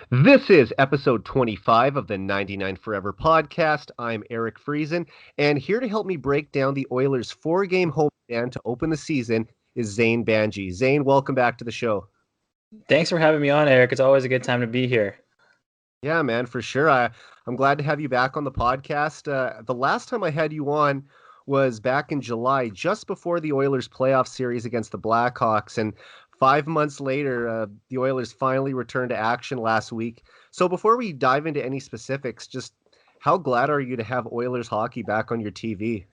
This is episode 25 of the 99 Forever podcast. I'm Eric Friesen, and here to help me break down the Oilers' four-game homestand to open the season is Zain Bhanji. Zain, welcome back to the show. Thanks for having me on, Eric. It's always a good time to be here. Yeah, man, for sure. I'm glad to have you back on the podcast. The last time I had you on was back in July, just before the Oilers' playoff series against the Blackhawks, and 5 months later, the Oilers finally returned to action last week. So before we dive into any specifics, just how glad are you to have Oilers hockey back on your TV?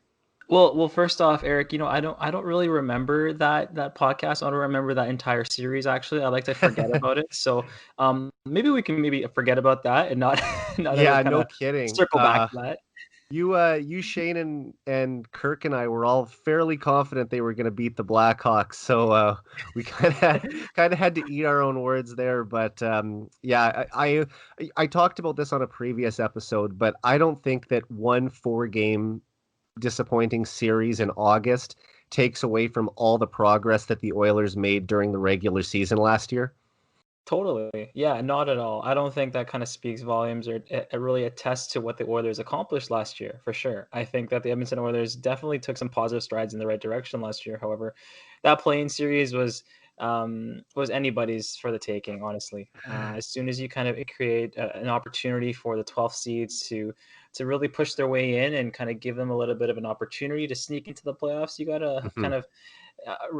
Well, first off, Eric, I don't really remember that podcast. I don't remember that entire series. Actually, I like to forget about it. So, maybe we can forget about that and not not ever Yeah, kind no of kidding. circle back to that. You, Shane, and Kirk and I were all fairly confident they were going to beat the Blackhawks, so we kind of had to eat our own words there. But yeah, I talked about this on a previous episode, but I don't think that one four-game disappointing series in August takes away from all the progress that the Oilers made during the regular season last year. Totally. Yeah, not at all. I don't think that kind of speaks volumes or it really attests to what the Oilers accomplished last year, for sure. I think that the Edmonton Oilers definitely took some positive strides in the right direction last year. However, that playing series was anybody's for the taking, honestly. As soon as you kind of create an opportunity for the 12th seeds to really push their way in and kind of give them a little bit of an opportunity to sneak into the playoffs, you got to kind of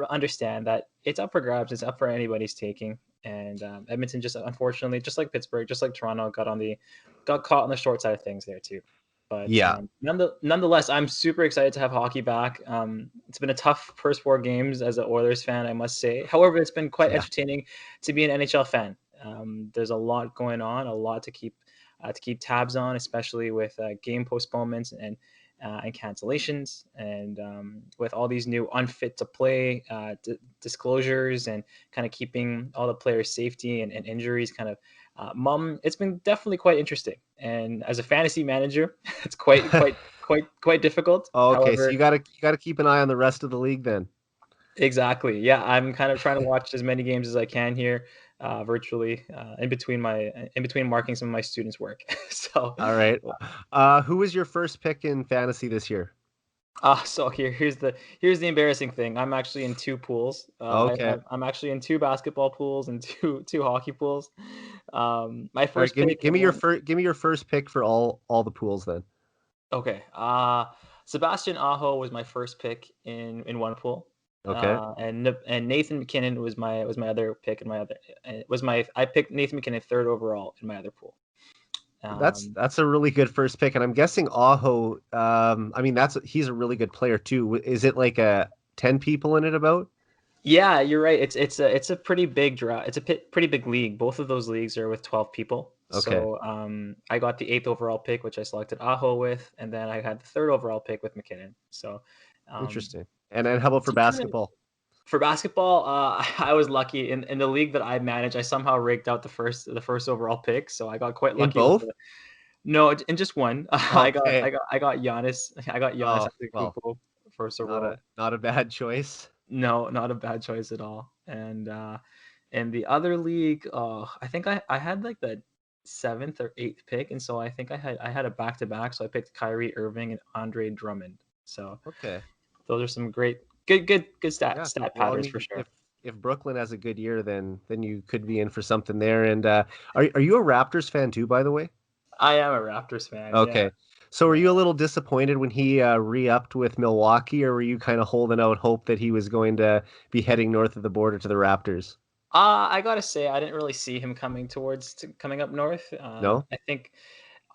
understand that it's up for grabs. It's up for anybody's taking. And Edmonton just unfortunately, just like Pittsburgh, just like Toronto, got caught on the short side of things there too. But Yeah. nonetheless, I'm super excited to have hockey back. It's been a tough first four games as an Oilers fan, I must say. However, it's been quite Yeah. entertaining to be an NHL fan. There's a lot going on, a lot to keep tabs on, especially with game postponements and cancellations, and with all these new unfit to play disclosures and kind of keeping all the players' safety and injuries kind of it's been definitely quite interesting. And as a fantasy manager, it's quite difficult. Okay, so However, you gotta keep an eye on the rest of the league then. exactly. Yeah, I'm kind of trying to watch as many games as I can here, virtually, in between marking some of my students' work. So, All right. Who was your first pick in fantasy this year? so here's the embarrassing thing. I'm actually in two pools. Okay. I'm actually in two basketball pools and two hockey pools. My All right. first pick Give in me your one. first. Give me your first pick for all the pools then. Okay. Sebastian Aho was my first pick in one pool. Okay. And Nathan McKinnon was my other pick in my other. I picked Nathan McKinnon third overall in my other pool. Um, That's a really good first pick, and I'm guessing Aho. I mean, he's a really good player too. Is it like a 10 people in it about? Yeah, you're right. It's a pretty big draw. It's a pretty big league. Both of those leagues are with 12 people. Okay. So I got the eighth overall pick, which I selected Aho with, and then I had the third overall pick with McKinnon. So um, Interesting. And then how about for some kind of basketball? for basketball, I was lucky in the league that I manage. I somehow raked out the first overall pick, so I got quite In lucky with both? the no, in just one. Okay. I got Giannis. I got Giannis Oh well, Antetokounmpo first not a overall. not a bad choice. No, not a bad choice at all. And the other league, I think I had like the seventh or eighth pick, and so I had a back to back. So I picked Kyrie Irving and Andre Drummond. So Okay. those are some great, good Yeah. stat Well, I patterns for mean, sure. if Brooklyn has a good year, then you could be in for something there. And are you a Raptors fan too, by the way? I am a Raptors fan. Yeah, Okay. So were yeah. you a little disappointed when he re-upped with Milwaukee, or were you kind of holding out hope that he was going to be heading north of the border to the Raptors? I gotta say, I didn't really see him coming up north. No? I think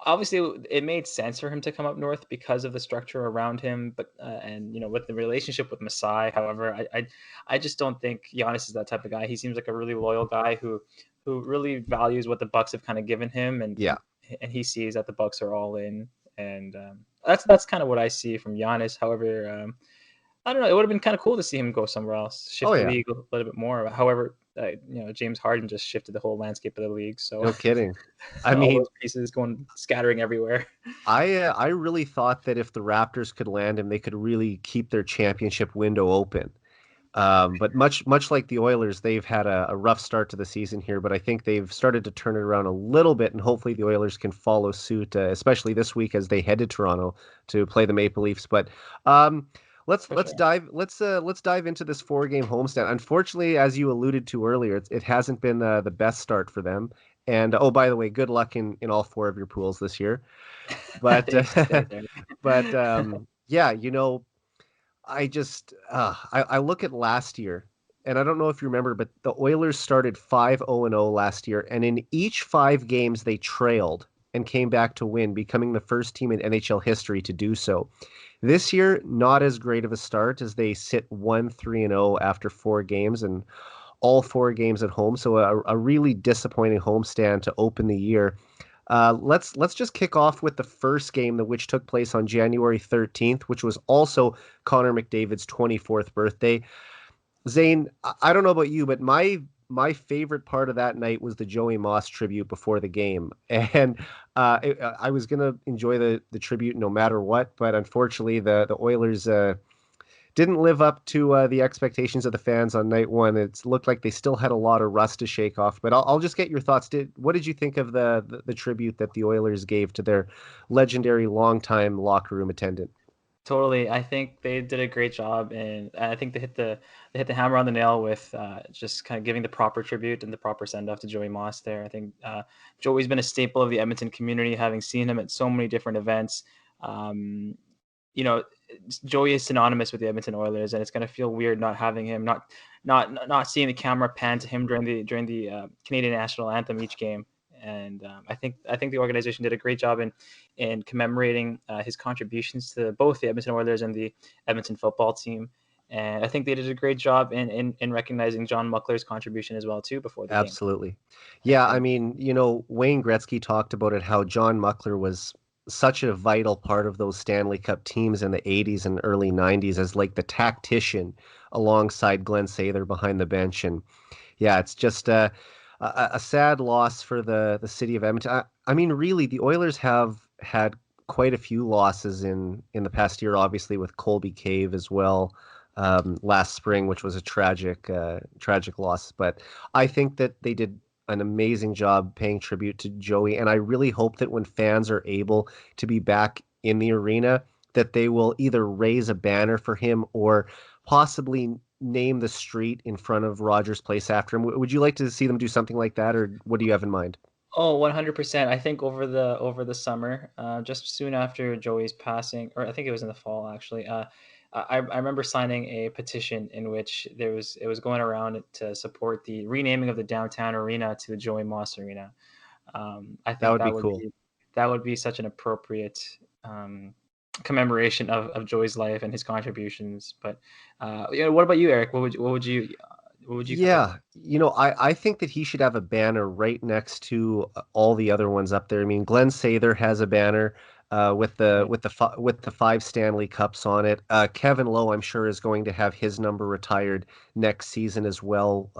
obviously it made sense for him to come up north because of the structure around him, but and with the relationship with Masai. However, I just don't think Giannis is that type of guy. He seems like a really loyal guy who really values what the Bucks have kind of given him, Yeah. and he sees that the Bucks are all in, and that's kind of what I see from Giannis. However, I don't know. It would have been kind of cool to see him go somewhere else, Oh shift the yeah. league a little bit more. However, James Harden just shifted the whole landscape of the league, so No kidding. I all mean, those pieces going scattering everywhere. I really thought that if the Raptors could land him, they could really keep their championship window open. But much like the Oilers, they've had a rough start to the season here, but I think they've started to turn it around a little bit, and hopefully the Oilers can follow suit, especially this week as they head to Toronto to play the Maple Leafs. But um, let's For let's sure. dive let's dive into this 4 game homestand. Unfortunately, as you alluded to earlier, it hasn't been the best start for them. And oh, by the way, good luck in all 4 of your pools this year. But Thanks, but Eric. yeah, I look at last year, and I don't know if you remember, but the Oilers started 5-0-0 last year, and in each 5 games they trailed and came back to win, becoming the first team in NHL history to do so. This year, not as great of a start as they sit 1-3-0 after 4 games, and all 4 games at home. So a really disappointing homestand to open the year. Let's just kick off with the first game, which took place on January 13th, which was also Connor McDavid's 24th birthday. Zane, I don't know about you, but my favorite part of that night was the Joey Moss tribute before the game, and I was gonna enjoy the tribute no matter what, but unfortunately the Oilers didn't live up to the expectations of the fans on night one. It looked like they still had a lot of rust to shake off. But I'll just get your thoughts. What did you think of the tribute that the Oilers gave to their legendary longtime locker room attendant? Totally. I think they did a great job, and I think they hit the hammer on the nail with just kind of giving the proper tribute and the proper send off to Joey Moss. There, I think Joey's been a staple of the Edmonton community, having seen him at so many different events. Um, you know, Joey is synonymous with the Edmonton Oilers, and it's going to feel weird not having him, not seeing the camera pan to him during the Canadian national anthem each game. And I think the organization did a great job in commemorating his contributions to both the Edmonton Oilers and the Edmonton football team. And I think they did a great job in recognizing John Muckler's contribution as well too before the game. Absolutely. I Yeah, I think mean, Wayne Gretzky talked about it, how John Muckler was such a vital part of those Stanley Cup teams in the 80s and early 90s as like the tactician alongside Glenn Sather behind the bench. And yeah, it's just a sad loss for the city of Edmonton. I mean, really, the Oilers have had quite a few losses in the past year, obviously with Colby Cave as well last spring, which was a tragic loss. But I think that they did an amazing job paying tribute to Joey, and I really hope that when fans are able to be back in the arena, that they will either raise a banner for him or possibly name the street in front of Rogers Place after him. Would you like to see them do something like that, or what do you have in mind? Oh, 100%. I think over the summer, just soon after Joey's passing, or I think it was in the fall actually. I remember signing a petition in which it was going around to support the renaming of the downtown arena to the Joey Moss Arena. I That think would be cool. that would be such an appropriate um, commemoration of Joey's life and his contributions. But what about you, Eric? What would you cover? Yeah, I think that he should have a banner right next to all the other ones up there. I mean, Glenn Sather has a banner with the Right, with the 5 Stanley Cups on it. Kevin Lowe, I'm sure, is going to have his number retired next season as well,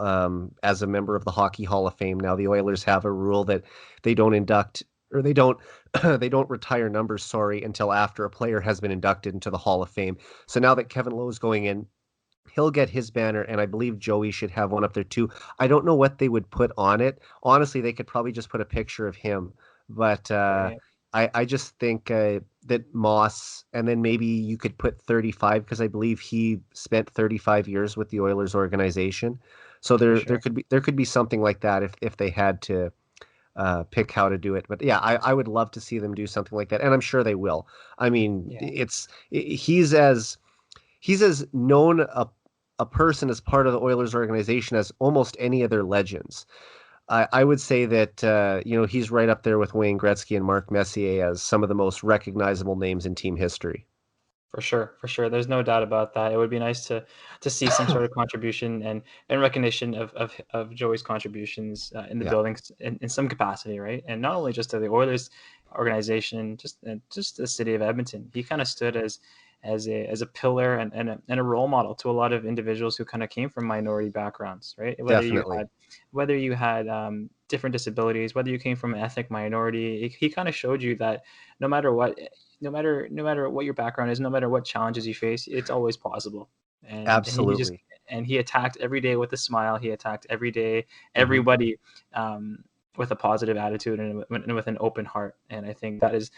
as a member of the Hockey Hall of Fame. Now, the Oilers have a rule that they don't induct or they don't they don't retire numbers, sorry, until after a player has been inducted into the Hall of Fame. So now that Kevin Lowe is going in, he'll get his banner, and I believe Joey should have one up there too. I don't know what they would put on it. Honestly, they could probably just put a picture of him. But right, I just think that Moss, and then maybe you could put 35 because I believe he spent 35 years with the Oilers organization. So for there sure. could be something like that if they had to pick how to do it. But yeah, I would love to see them do something like that, and I'm sure they will. I mean, Yeah. he's as known a person as part of the Oilers organization as almost any other legends. I would say that he's right up there with Wayne Gretzky and Mark Messier as some of the most recognizable names in team history. For sure, for sure. There's no doubt about that. It would be nice to see some sort of contribution and recognition of Joey's contributions in the Yeah, buildings in some capacity, right? And not only just to the Oilers organization, just the city of Edmonton. He kind of stood as a pillar and a role model to a lot of individuals who kind of came from minority backgrounds, right? definitely. Whether you had different disabilities, whether you came from an ethnic minority, he kind of showed you that no matter what no matter what your background is, no matter what challenges you face, it's always possible. And he just Absolutely. and he attacked every day with a smile. He attacked every day, Hmm. everybody, with a positive attitude and with an open heart. And I think that is,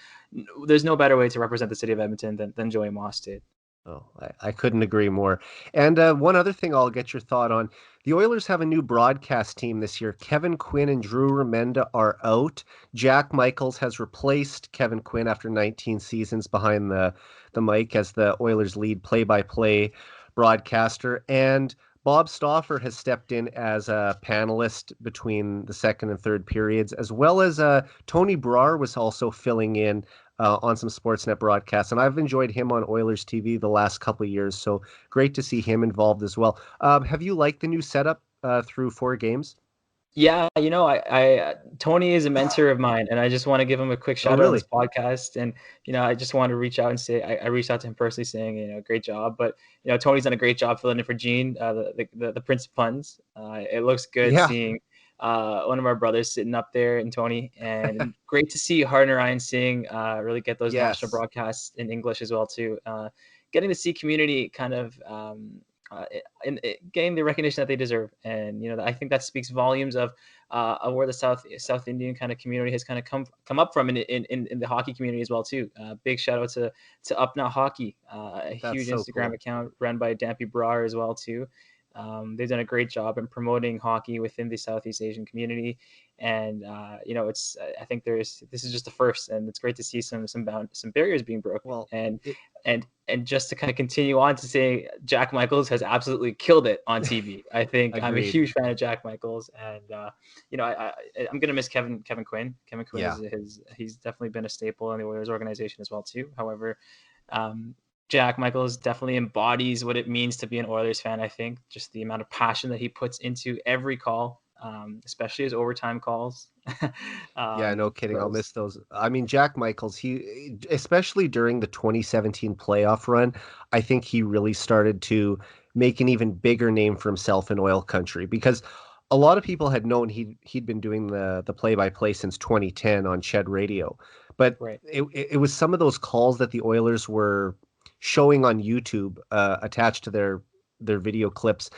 there's no better way to represent the city of Edmonton than Joey Moss did. Oh, I couldn't agree more. And one other thing I'll get your thought on. The Oilers have a new broadcast team this year. Kevin Quinn and Drew Remenda are out. Jack Michaels has replaced Kevin Quinn after 19 seasons behind the mic as the Oilers lead play-by-play broadcaster. And Bob Stauffer has stepped in as a panelist between the second and third periods, as well as Tony Brar was also filling in on some Sportsnet broadcasts, and I've enjoyed him on Oilers TV the last couple of years. So great to see him involved as well. Have you liked the new setup through 4 games? Yeah, Tony is a mentor of mine, and I just want to give him a quick Oh, shout out on this really? podcast. And I just want to reach out and say I reached out to him personally, saying great job. But Tony's done a great job filling in for Gene, the Prince of Puns. It looks good Yeah, seeing one of our brothers sitting up there, and Tony, and great to see Hardin Ryan Singh really get those national yes. broadcasts in English as well too. Getting to see community kind of. Getting the recognition that they deserve, and I think that speaks volumes of where the South Indian kind of community has kind of come up from in the hockey community as well too. Big shout out to Up Now Hockey, a That's huge so Instagram cool. account run by Dampy Brar as well too. They've done a great job in promoting hockey within the Southeast Asian community, and it's I think this is just the first, and it's great to see some barriers being broken, Well, and it, and just to kind of continue on to say Jack Michaels has absolutely killed it on TV. I think I'm a agreed. huge fan of Jack Michaels, and I'm gonna miss Kevin Quinn. Kevin Quinn Yeah. he's definitely been a staple in the Oilers organization as well too. However, um, Jack Michaels definitely embodies what it means to be an Oilers fan. I think just the amount of passion that he puts into every call, especially his overtime calls. Yeah, no kidding. I'll Those miss those. I mean, Jack Michaels, he, especially during the 2017 playoff run, I think he really started to make an even bigger name for himself in oil country because a lot of people had known he'd been doing the play-by-play since 2010 on Shed Radio. But right. it was some of those calls that the Oilers were showing on YouTube attached to their video clips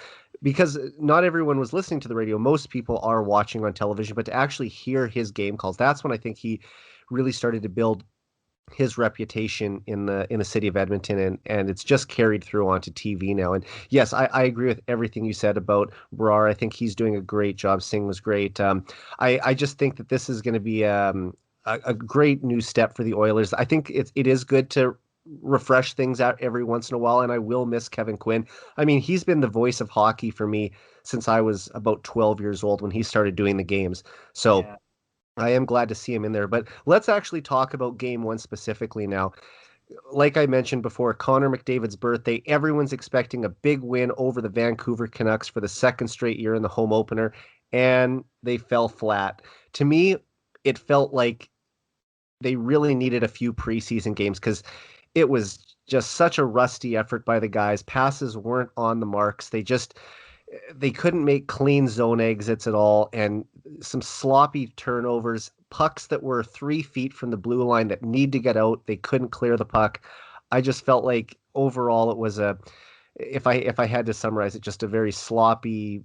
because not everyone was listening to the radio. Most people are watching on television, but to actually hear his game calls, that's when I think he really started to build his reputation in the city of Edmonton, and it's just carried through onto TV now. And yes, I agree with everything you said about Brar. I think he's doing a great job. Singh was great. I just think that this is going to be a great new step for the Oilers. I think it is good to refresh things out every once in a while, and I will miss Kevin Quinn. I mean, he's been the voice of hockey for me since I was about 12 years old when he started doing the games. So Yeah. I am glad to see him in there. But let's actually talk about game one specifically now. Like I mentioned before, Connor McDavid's birthday, everyone's expecting a big win over the Vancouver Canucks for the second straight year in the home opener, and they fell flat. To me, it felt like they really needed a few preseason games because it was just such a rusty effort by the guys. Passes weren't on the marks. They couldn't make clean zone exits at all, and some sloppy turnovers, pucks that were 3 feet from the blue line that need to get out. They couldn't clear the puck. I just felt like overall it was if I had to summarize it, just a very sloppy,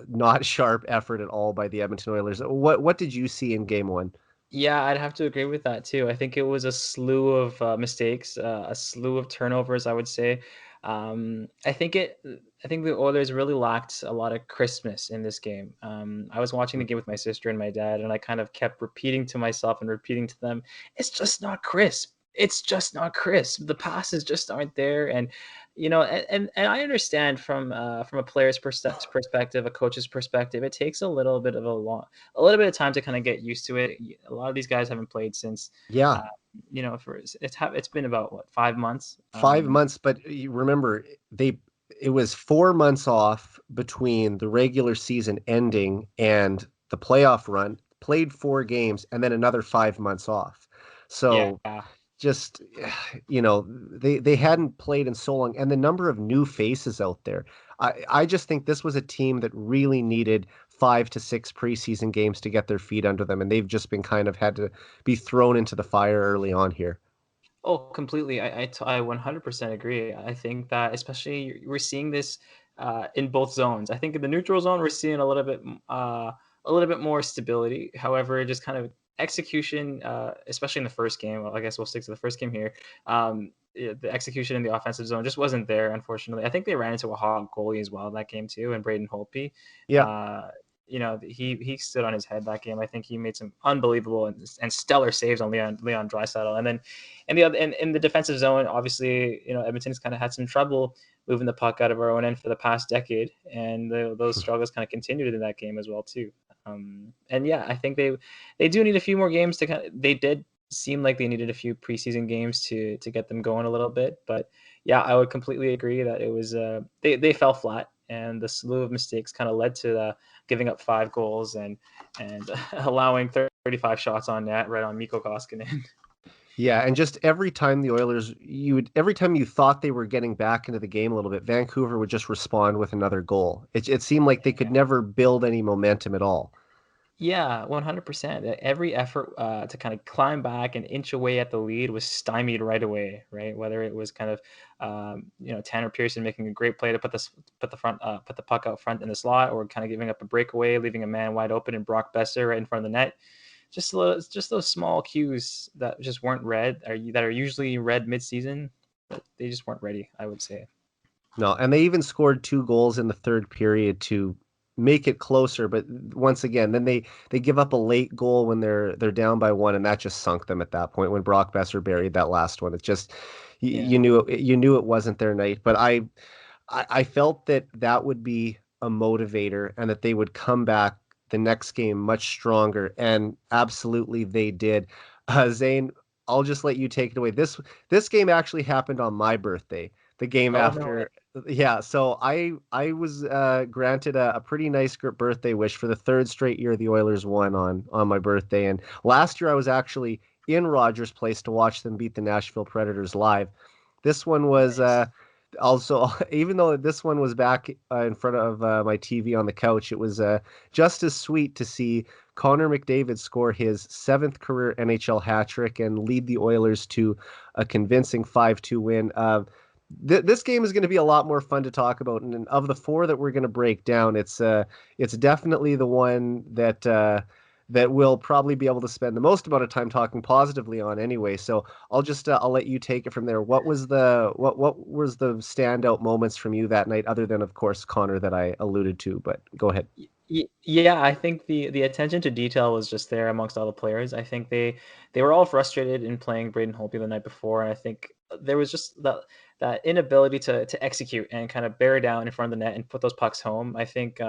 not sharp effort at all by the Edmonton Oilers. What did you see in game one? Yeah, I'd have to agree with that too. I think it was a slew of mistakes, a slew of turnovers, I would say. I think I think the Oilers really lacked a lot of crispness in this game. I was watching the game with my sister and my dad, and I kind of kept repeating to myself and repeating to them, "It's just not crisp. It's just not crisp. The passes just aren't there." And and I understand from a player's perspective, a coach's perspective, it takes a little bit of time to kind of get used to it. A lot of these guys haven't played since, Yeah, uh, for it's been about what 5 months. 5 months, but you remember they it was 4 months off between the regular season ending and the playoff run. Played 4 games and then another 5 months off. Yeah, So just they hadn't played in so long, and the number of new faces out there. I just think this was a team that really needed 5 to 6 preseason games to get their feet under them, and they've just been kind of had to be thrown into the fire early on here. oh, completely. I 100% agree. I think that especially we're seeing this. in both zones. I think in the neutral zone we're seeing a little bit more stability. However, just kind of execution, especially in the first game. Well, I guess we'll stick to the first game here. The execution in the offensive zone just wasn't there, unfortunately. I think they ran into a hot goalie as well that game too, and Braden Holtby. Yeah. He stood on his head that game. I think he made some unbelievable and stellar saves on Leon Draisaitl. And then in the defensive zone, obviously, Edmonton's kind of had some trouble moving the puck out of our own end for the past decade, and those struggles kind of continued in that game as well too. And yeah, I think they do need a few more games to they did seem like they needed a few preseason games to get them going a little bit. But yeah, I would completely agree that it was they fell flat, and the slew of mistakes kind of led to giving up 5 goals and allowing 35 shots on net right on Mikko Koskinen. Yeah, and just every time the Oilers, every time you thought they were getting back into the game a little bit, Vancouver would just respond with another goal. It seemed like they could never build any momentum at all. Yeah, 100%. Every effort to kind of climb back and inch away at the lead was stymied right away, right? Whether it was kind of Tanner Pearson making a great play to put the puck out front in the slot, or kind of giving up a breakaway, leaving a man wide open, and Brock Besser right in front of the net. Just those small cues that just weren't read, that are usually read midseason, but they just weren't ready, I would say. No, and they even scored 2 goals in the third period to make it closer. But once again, then they give up a late goal when they're down by 1, and that just sunk them at that point when Brock Besser buried that last one. It just you knew it wasn't their night. But I felt that would be a motivator and that they would come back the next game much stronger, and absolutely they did. Zane, I'll just let you take it away. This game actually happened on my birthday. The game Oh no way. after, yeah. So I was granted a pretty nice birthday wish for the 3rd straight year the Oilers won on my birthday, and last year I was actually in Rogers Place to watch them beat the Nashville Predators live. This one was Nice. also, even though this one was back in front of my TV on the couch, it was just as sweet to see Connor McDavid score his 7th career NHL hat trick and lead the Oilers to a convincing 5-2 win. This game is going to be a lot more fun to talk about, and of the 4 that we're going to break down, it's definitely the one that we'll probably be able to spend the most amount of time talking positively on anyway. So I'll let you take it from there. What was the standout moments from you that night, other than of course Connor that I alluded to? But go ahead. Yeah, I think the attention to detail was just there amongst all the players. I think they were all frustrated in playing Braden Holtby the night before, and I think there was just that inability to execute and kind of bear down in front of the net and put those pucks home. I think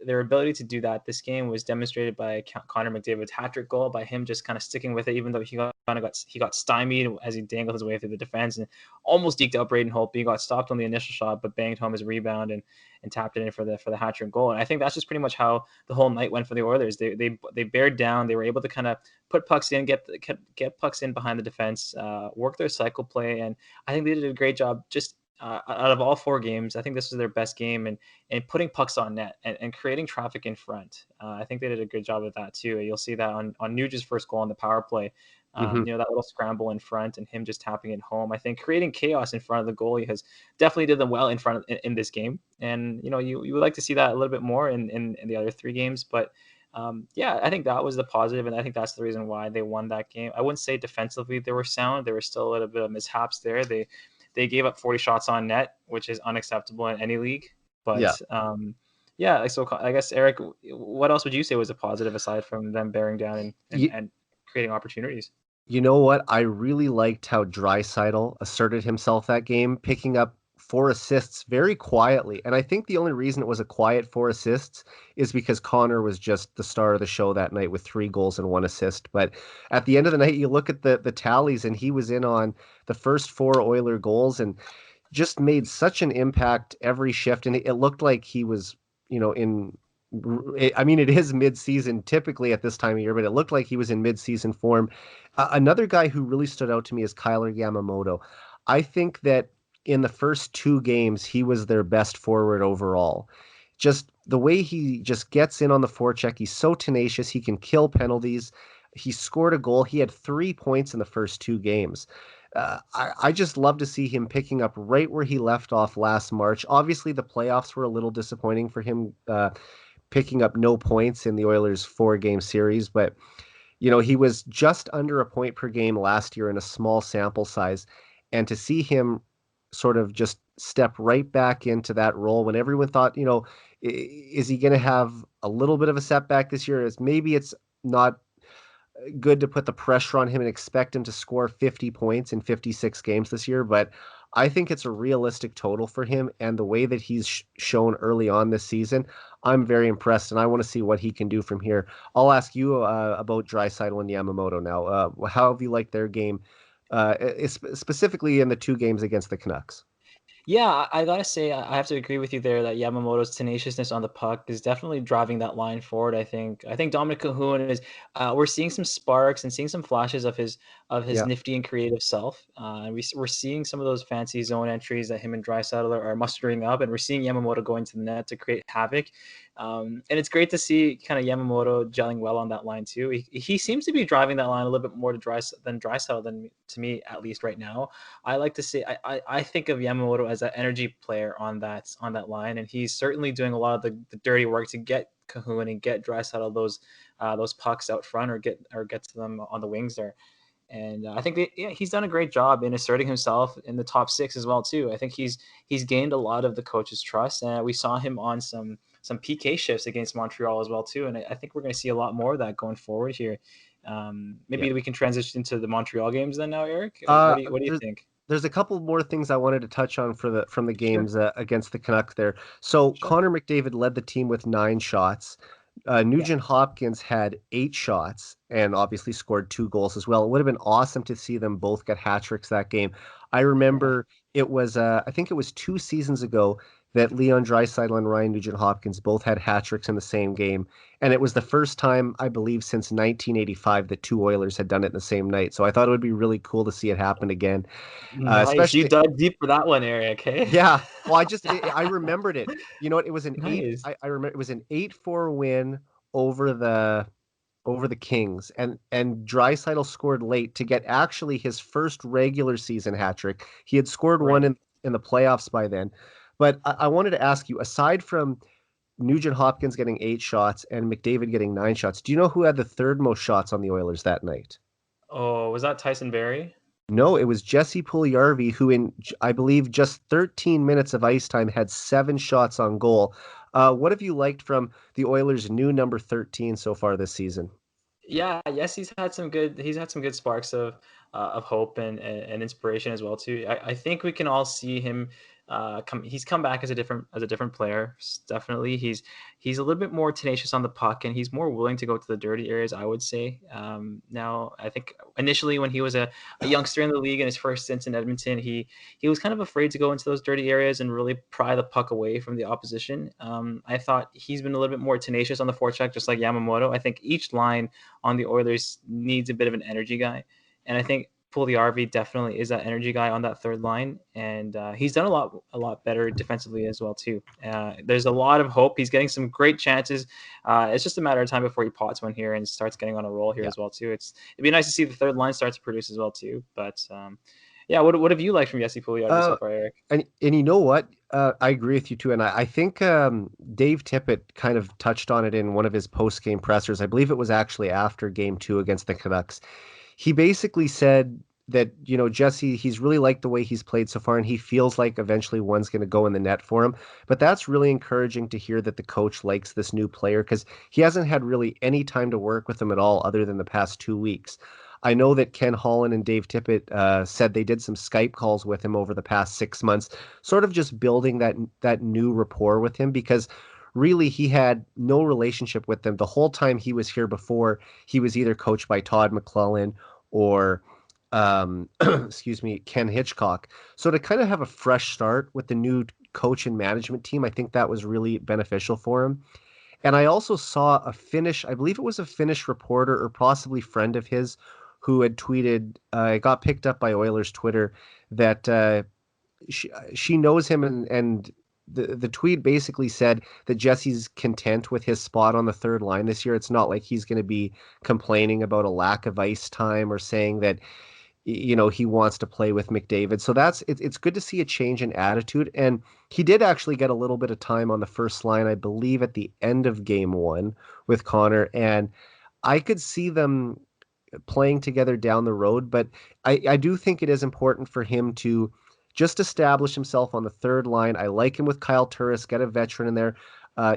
their ability to do that this game was demonstrated by Connor McDavid's hat-trick goal, by him just kind of sticking with it, even though he got stymied as he dangled his way through the defense and almost deked out Braden Holtby. He got stopped on the initial shot, but banged home his rebound and tapped it in for the hat-trick goal. And I think that's just pretty much how the whole night went for the Oilers. They bared down. They were able to kind of put pucks in, get pucks in behind the defense, work their cycle play, and I think they did a great job just out of all 4 games. I think this was their best game, and putting pucks on net and creating traffic in front. I think they did a good job of that too. You'll see that on Nugent's first goal on the power play. Mm-hmm. That little scramble in front and him just tapping it home. I think creating chaos in front of the goalie has definitely did them well in this game. And you would like to see that a little bit more in the other 3 games, but yeah, I think that was the positive, and I think that's the reason why they won that game. I wouldn't say defensively they were sound. There were still a little bit of mishaps there. They gave up 40 shots on net, which is unacceptable in any league. Yeah. But yeah, so I guess Eric, what else would you say was a positive aside from them bearing down and creating opportunities? You know what? I really liked how Draisaitl asserted himself that game, picking up 4 assists very quietly. And I think the only reason it was a quiet 4 assists is because Connor was just the star of the show that night with 3 goals and 1 assist. But at the end of the night, you look at the tallies, and he was in on the first 4 Oiler goals and just made such an impact every shift. And it looked like he was, I mean, it is mid-season typically at this time of year, but it looked like he was in mid-season form. Another guy who really stood out to me is Kyler Yamamoto. I think that in the first 2 games, he was their best forward overall. Just the way he just gets in on the forecheck, he's so tenacious. He can kill penalties. He scored a goal. He had 3 points in the first 2 games. I just love to see him picking up right where he left off last March. Obviously, the playoffs were a little disappointing for him, picking up no points in the Oilers' 4-game series, but he was just under a point per game last year in a small sample size. And to see him sort of just step right back into that role when everyone thought, is he going to have a little bit of a setback this year? Is maybe it's not good to put the pressure on him and expect him to score 50 points in 56 games this year, but I think it's a realistic total for him. And the way that he's shown early on this season, I'm very impressed, and I want to see what he can do from here. I'll ask you about Draisaitl and Yamamoto now. How have you liked their game, specifically in the 2 games against the Canucks? Yeah, I gotta say, I have to agree with you there that Yamamoto's tenaciousness on the puck is definitely driving that line forward. I think Dominic Cahoon is. We're seeing some sparks and seeing some flashes of his Yeah. nifty and creative self. We're seeing some of those fancy zone entries that him and Draisaitl are mustering up, and we're seeing Yamamoto going to the net to create havoc. And it's great to see kind of Yamamoto gelling well on that line too. He seems to be driving that line a little bit more to Draisaitl than to me, at least right now. I like to say I think of Yamamoto as an energy player on that line, and he's certainly doing a lot of the dirty work to get Cahoon and get Draisaitl those pucks out front, or get to them on the wings there. And I think he's done a great job in asserting himself in the top six as well too. I think he's gained a lot of the coach's trust, and we saw him on some PK shifts against Montreal as well too. And I think we're going to see a lot more of that going forward here. Yeah. Maybe we can transition into the Montreal games then now, Eric. Uh, What do you there's think? there's a couple more things I wanted to touch on from the Sure, games against the Canucks there. So sure. Connor McDavid led the team with 9 shots. Yeah, Nugent Hopkins had 8 shots and obviously scored 2 goals as well. It would have been awesome to see them both get hat tricks that game. I yeah. remember I think it was 2 seasons ago that Leon Draisaitl and Ryan Nugent Hopkins both had hat tricks in the same game, and it was the first time I believe since 1985 that 2 Oilers had done it in the same night. So I thought it would be really cool to see it happen again, Nice. You especially. dug deep for that one, Eric. Hey. Yeah. Well, I remembered it. You know what? It was an eight. Nice. I remember it was an 8-4 win over the Kings, and Draisaitl scored late to get actually his first regular season hat trick. He had scored one Right. in the playoffs by then. But I wanted to ask you, aside from Nugent Hopkins getting 8 shots and McDavid getting 9 shots, do you know who had the third most shots on the Oilers that night? Oh, was that Tyson Berry? No, it was Jesse Puljujarvi, who in, I believe, just 13 minutes of ice time had 7 shots on goal. What have you liked from the Oilers' new number 13 so far this season? Yeah, yes, he's had some good sparks of hope and inspiration as well too. I think we can all see him he's come back as a different player. Definitely. He's a little bit more tenacious on the puck, and he's more willing to go to the dirty areas, I would say. Now I think initially when he was a youngster in the league in his first stint in Edmonton, he was kind of afraid to go into those dirty areas and really pry the puck away from the opposition. I thought he's been a little bit more tenacious on the forecheck, just like Yamamoto. I think each line on the Oilers needs a bit of an energy guy, and I think Puljujärvi definitely is that energy guy on that third line, and he's done a lot better defensively as well too. There's a lot of hope. He's getting some great chances. It's just a matter of time before he pots one here and starts getting on a roll here Yeah. as well too. It'd be nice to see the third line start to produce as well too. But yeah, what have you liked from Jesse Puljujärvi so Uh, far, Eric? and you know what? I agree with you too. And I think Dave Tippett kind of touched on it in one of his post-game pressers. I believe it was actually after game 2 against the Canucks. He basically said that, Jesse, he's really liked the way he's played so far, and he feels like eventually one's going to go in the net for him. But that's really encouraging to hear that the coach likes this new player, because he hasn't had really any time to work with him at all other than the past 2 weeks. I know that Ken Holland and Dave Tippett said they did some Skype calls with him over the past 6 months, sort of just building that new rapport with him, because really he had no relationship with them the whole time he was here before. He was either coached by Todd McClellan or excuse me, Ken Hitchcock. So to kind of have a fresh start with the new coach and management team, I think that was really beneficial for him. And I also saw I believe it was a Finnish reporter or possibly friend of his who had tweeted, it got picked up by Oilers Twitter, that she knows him, and the tweet basically said that Jesse's content with his spot on the third line this year. It's not like he's going to be complaining about a lack of ice time or saying that he wants to play with McDavid. So it's good to see a change in attitude. And he did actually get a little bit of time on the first line, I believe, at the end of game one with Connor. And I could see them playing together down the road, but I do think it is important for him to just establish himself on the third line. I like him with Kyle Turris, get a veteran in there.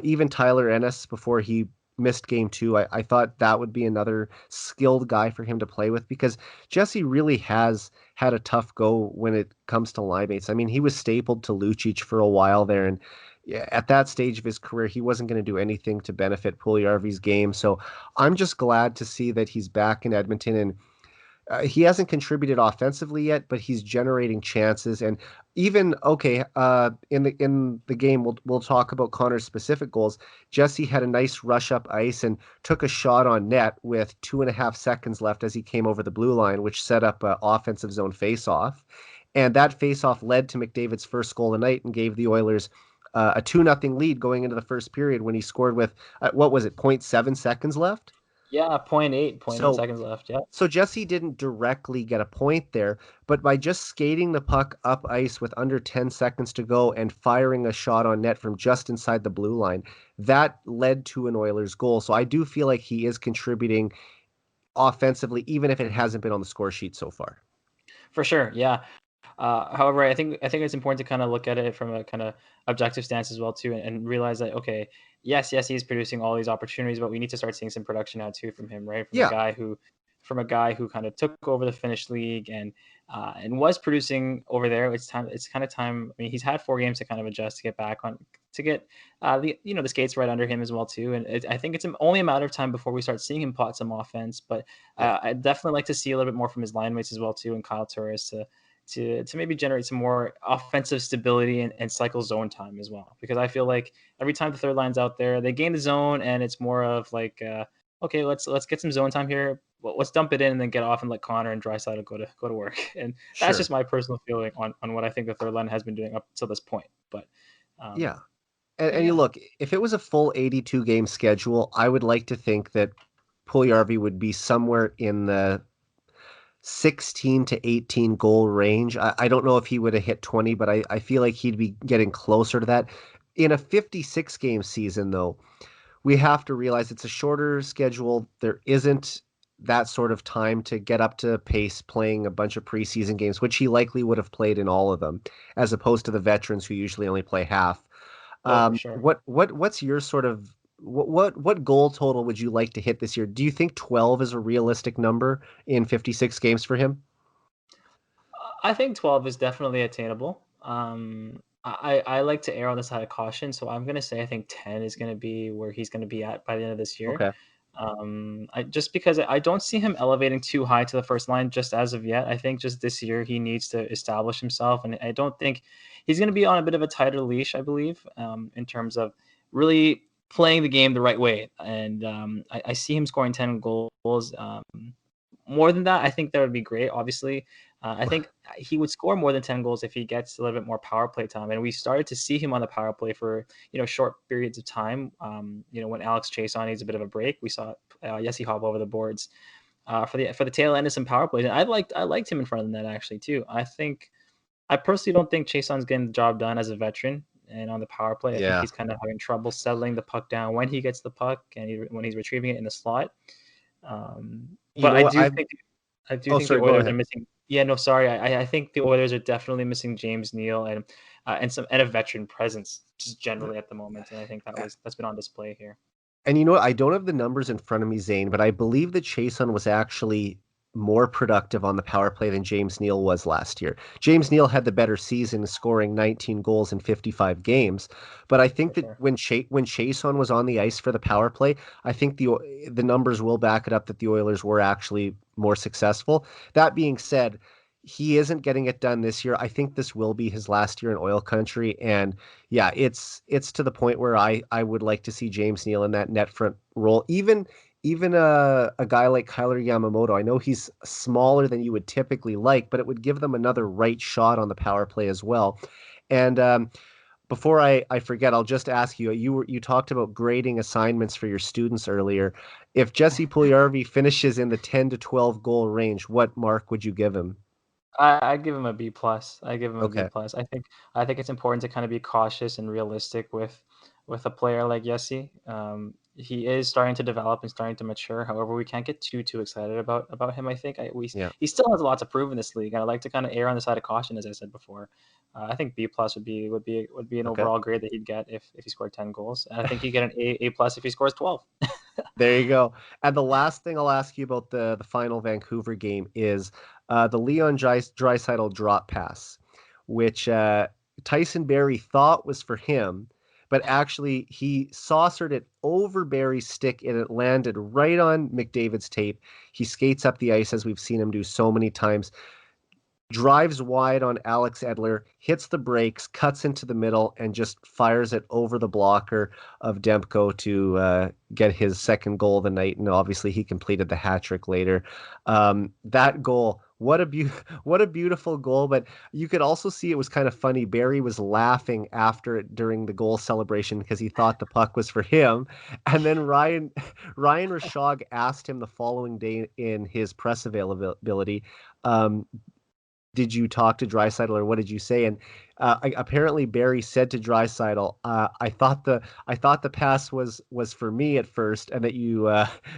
Even Tyler Ennis before he missed game two. I thought that would be another skilled guy for him to play with because Jesse really has had a tough go when it comes to line mates. I mean, he was stapled to Lucic for a while there, and at that stage of his career, he wasn't going to do anything to benefit Puljujarvi's game. So I'm just glad to see that he's back in Edmonton, and he hasn't contributed offensively yet, but he's generating chances. And even in the game, we'll talk about Connor's specific goals. Jesse had a nice rush up ice and took a shot on net with 2.5 seconds left as he came over the blue line, which set up an offensive zone faceoff. And that faceoff led to McDavid's first goal of the night and gave the Oilers a 2-0 lead going into the first period when he scored with, what was it, 0.7 seconds left? Yeah, point eight So seconds left. Yeah. so Jesse didn't directly get a point there, but by just skating the puck up ice with under 10 seconds to go and firing a shot on net from just inside the blue line, that led to an Oilers goal. So I do feel like he is contributing offensively, even if it hasn't been on the score sheet so far. For sure. Yeah. However, I think it's important to kind of look at it from a kind of objective stance as well too, and realize that okay, yes, he's producing all these opportunities, but we need to start seeing some production now too from him, right? Yeah, From a guy who kind of took over the Finnish league and was producing over there. It's time. It's kind of time. I mean, he's had 4 games to kind of adjust to get back on to get the skates right under him as well too. And I think it's only a matter of time before we start seeing him pot some offense. But yeah, I'd definitely like to see a little bit more from his line mates as well too, and Kyle Turris to maybe generate some more offensive stability and cycle zone time as well. Because I feel like every time the third line's out there, they gain the zone, and it's more of like, okay, let's get some zone time here. Well, let's dump it in and then get off and let Connor and Draisaitl go to work. And that's sure. just my personal feeling on what I think the third line has been doing up to this point. But Yeah. um, And you yeah, look, if it was a full 82 game schedule, I would like to think that Puljujarvi would be somewhere in the 16 to 18 goal range. I don't know if he would have hit 20, but I feel like he'd be getting closer to that. In a 56 game season, though, we have to realize it's a shorter schedule. There isn't that sort of time to get up to pace playing a bunch of preseason games, which he likely would have played in all of them, as opposed to the veterans who usually only play half. oh for sure. What's your sort of what goal total would you like to hit this year? Do you think 12 is a realistic number in 56 games for him? I think 12 is definitely attainable. I like to err on the side of caution, so I'm gonna say I think 10 is gonna be where he's gonna be at by the end of this year. Okay. I just because I don't see him elevating too high to the first line just as of yet. I think just this year he needs to establish himself, and I don't think he's gonna be on a bit of a tighter leash, I believe, in terms of really playing the game the right way. And I see him scoring 10 goals. More than that, I think that would be great. Obviously, I think he would score more than 10 goals if he gets a little bit more power play time. And we started to see him on the power play for short periods of time. When Alex Chason needs a bit of a break, we saw Jesse hop over the boards for the tail end of some power plays. And I liked him in front of the net actually too. I personally don't think Chason's getting the job done as a veteran. And on the power play, I think Yeah. he's kind of having trouble settling the puck down when he gets the puck and when he's retrieving it in the slot. You But know I what? do think Oh, the sorry, go Oilers are ahead. missing. Yeah, no, sorry. I think the Oilers are definitely missing James Neal and a veteran presence just generally at the moment, and I think that's been on display here. And you know what? I don't have the numbers in front of me, Zane, but I believe that Chason was actually more productive on the power play than James Neal was last year. James Neal had the better season, scoring 19 goals in 55 games. But I think For that sure. when Chason was on the ice for the power play, I think the numbers will back it up that the Oilers were actually more successful. That being said, he isn't getting it done this year. I think this will be his last year in oil country, and yeah, it's to the point where I would like to see James Neal in that net front role. Even a guy like Kyler Yamamoto. I know he's smaller than you would typically like, but it would give them another right shot on the power play as well. And before I forget, I'll just ask you. You talked about grading assignments for your students earlier. If Jesse Puljujarvi finishes in the 10 to 12 goal range, what mark would you give him? I give him a B plus. I give him a B Okay. plus. I think it's important to kind of be cautious and realistic with a player like Yessi. He is starting to develop and starting to mature. However, we can't get too excited about him. I think Yeah. he still has a lot to prove in this league, and I like to kind of err on the side of caution, as I said before. I think B plus would be an Okay. overall grade that he'd get if he scored 10 goals, and I think he'd get an A plus if he scores 12. There you go. And the last thing I'll ask you about the final Vancouver game is the Leon Draisaitl drop pass, which Tyson Barrie thought was for him, but actually he saucered it over Barrie's stick and it landed right on McDavid's tape. He skates up the ice as we've seen him do so many times, drives wide on Alex Edler, hits the brakes, cuts into the middle, and just fires it over the blocker of Demko to get his second goal of the night. And obviously, he completed the hat trick later. That goal, what a beautiful goal! But you could also see it was kind of funny. Barry was laughing after it during the goal celebration because he thought the puck was for him. And then Ryan Rishaug asked him the following day in his press availability. Um, did you talk to Draisaitl or what did you say? And apparently Barry said to Draisaitl, I thought the pass was for me at first, and that you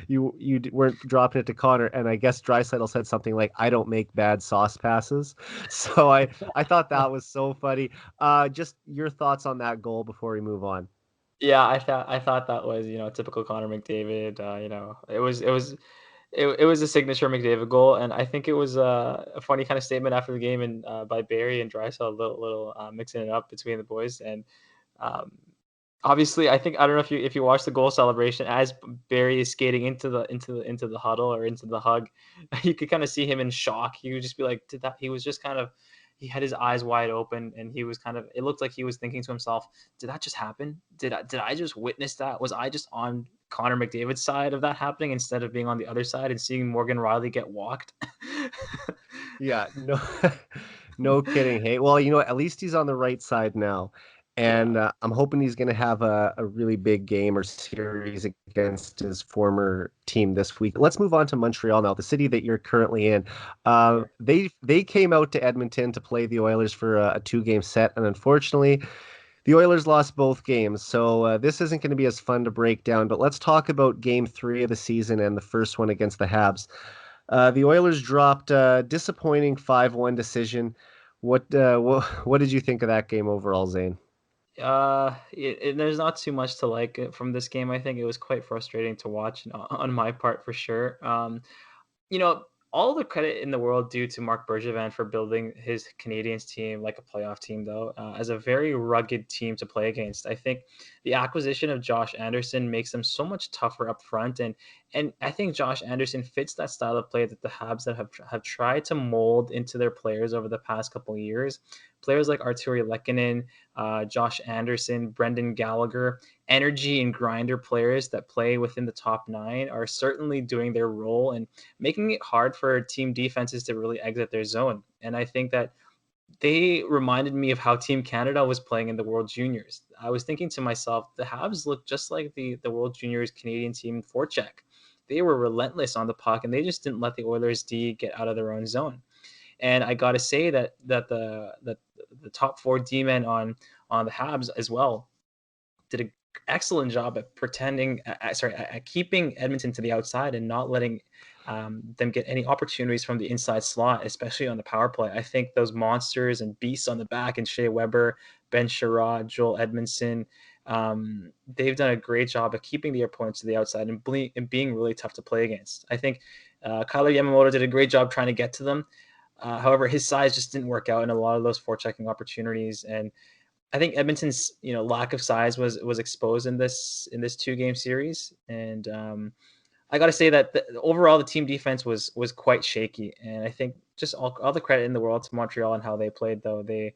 weren't dropping it to Connor. And I guess Draisaitl said something like, I don't make bad sauce passes. So I thought that was so funny. Just your thoughts on that goal before we move on. Yeah, I thought that was, typical Connor McDavid. It was a signature McDavid goal, and I think it was a funny kind of statement after the game and by Barry and Drysdale, a little mixing it up between the boys. And um, obviously, I don't know if you watch the goal celebration as Barry is skating into the huddle or into the hug, you could kind of see him in shock. He would just be like, did that? He was just kind of he had his eyes wide open and he was kind of it looked like he was thinking to himself, did that just happen? Did I just witness that? Was I just on Connor McDavid's side of that happening instead of being on the other side and seeing Morgan Riley get walked? Yeah, no, no kidding. Hey, well, at least he's on the right side now, Yeah, and I'm hoping he's going to have a really big game or series against his former team this week. Let's move on to Montreal now, the city that you're currently in. sure. They came out to Edmonton to play the Oilers for a two-game set, and unfortunately, the Oilers lost both games. So this isn't going to be as fun to break down. But let's talk about Game 3 of the season and the first one against the Habs. The Oilers dropped a disappointing 5-1 decision. What did you think of that game overall, Zane? There's not too much to like from this game. I think it was quite frustrating to watch on my part for sure. You know, all the credit in the world due to Mark Bergevin for building his Canadians team like a playoff team, though, as a very rugged team to play against. I think the acquisition of Josh Anderson makes them so much tougher up front, and I think Josh Anderson fits that style of play that the Habs that have tried to mold into their players over the past couple of years. Players like Arturi Lehkonen, Josh Anderson, Brendan Gallagher, energy and grinder players that play within the top nine are certainly doing their role and making it hard for team defenses to really exit their zone. And I think that they reminded me of how Team Canada was playing in the World Juniors. I was thinking to myself, the Habs look just like the World Juniors Canadian team forecheck. They were relentless on the puck, and they just didn't let the Oilers D get out of their own zone. And I got to say that the top four D men on the Habs as well did an excellent job at at keeping Edmonton to the outside and not letting them get any opportunities from the inside slot, especially on the power play. I think those monsters and beasts on the back, and Shea Weber, Ben Sherrod, Joel Edmondson, they've done a great job of keeping the opponents to the outside and being really tough to play against. I think Kyler Yamamoto did a great job trying to get to them. However, his size just didn't work out in a lot of those forechecking opportunities, and I think Edmonton's lack of size was exposed in this 2 game series, and I got to say that overall the team defense was quite shaky, and I think just all the credit in the world to Montreal and how they played. Though they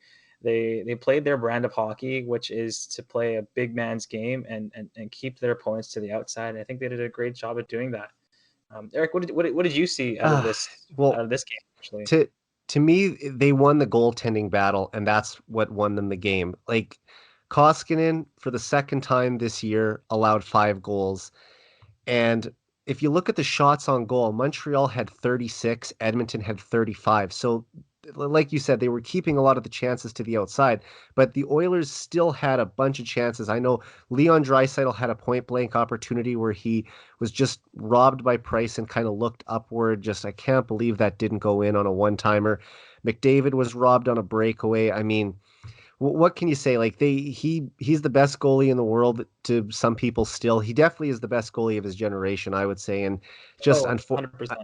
played their brand of hockey, which is to play a big man's game and keep their opponents to the outside. And I think they did a great job at doing that. Eric, what did you see out of Ah, this out well, of this game actually? to to me, they won the goaltending battle, and that's what won them the game. Like Koskinen, for the second time this year, allowed 5 goals. And if you look at the shots on goal, Montreal had 36, Edmonton had 35. So, like you said, they were keeping a lot of the chances to the outside, but the Oilers still had a bunch of chances. I know Leon Draisaitl had a point blank opportunity where he was just robbed by Price and kind of looked upward. Just, I can't believe that didn't go in on a one timer. McDavid was robbed on a breakaway. I mean, what can you say? Like he's the best goalie in the world to some people still. He definitely is the best goalie of his generation, I would say. And just Oh, 100%.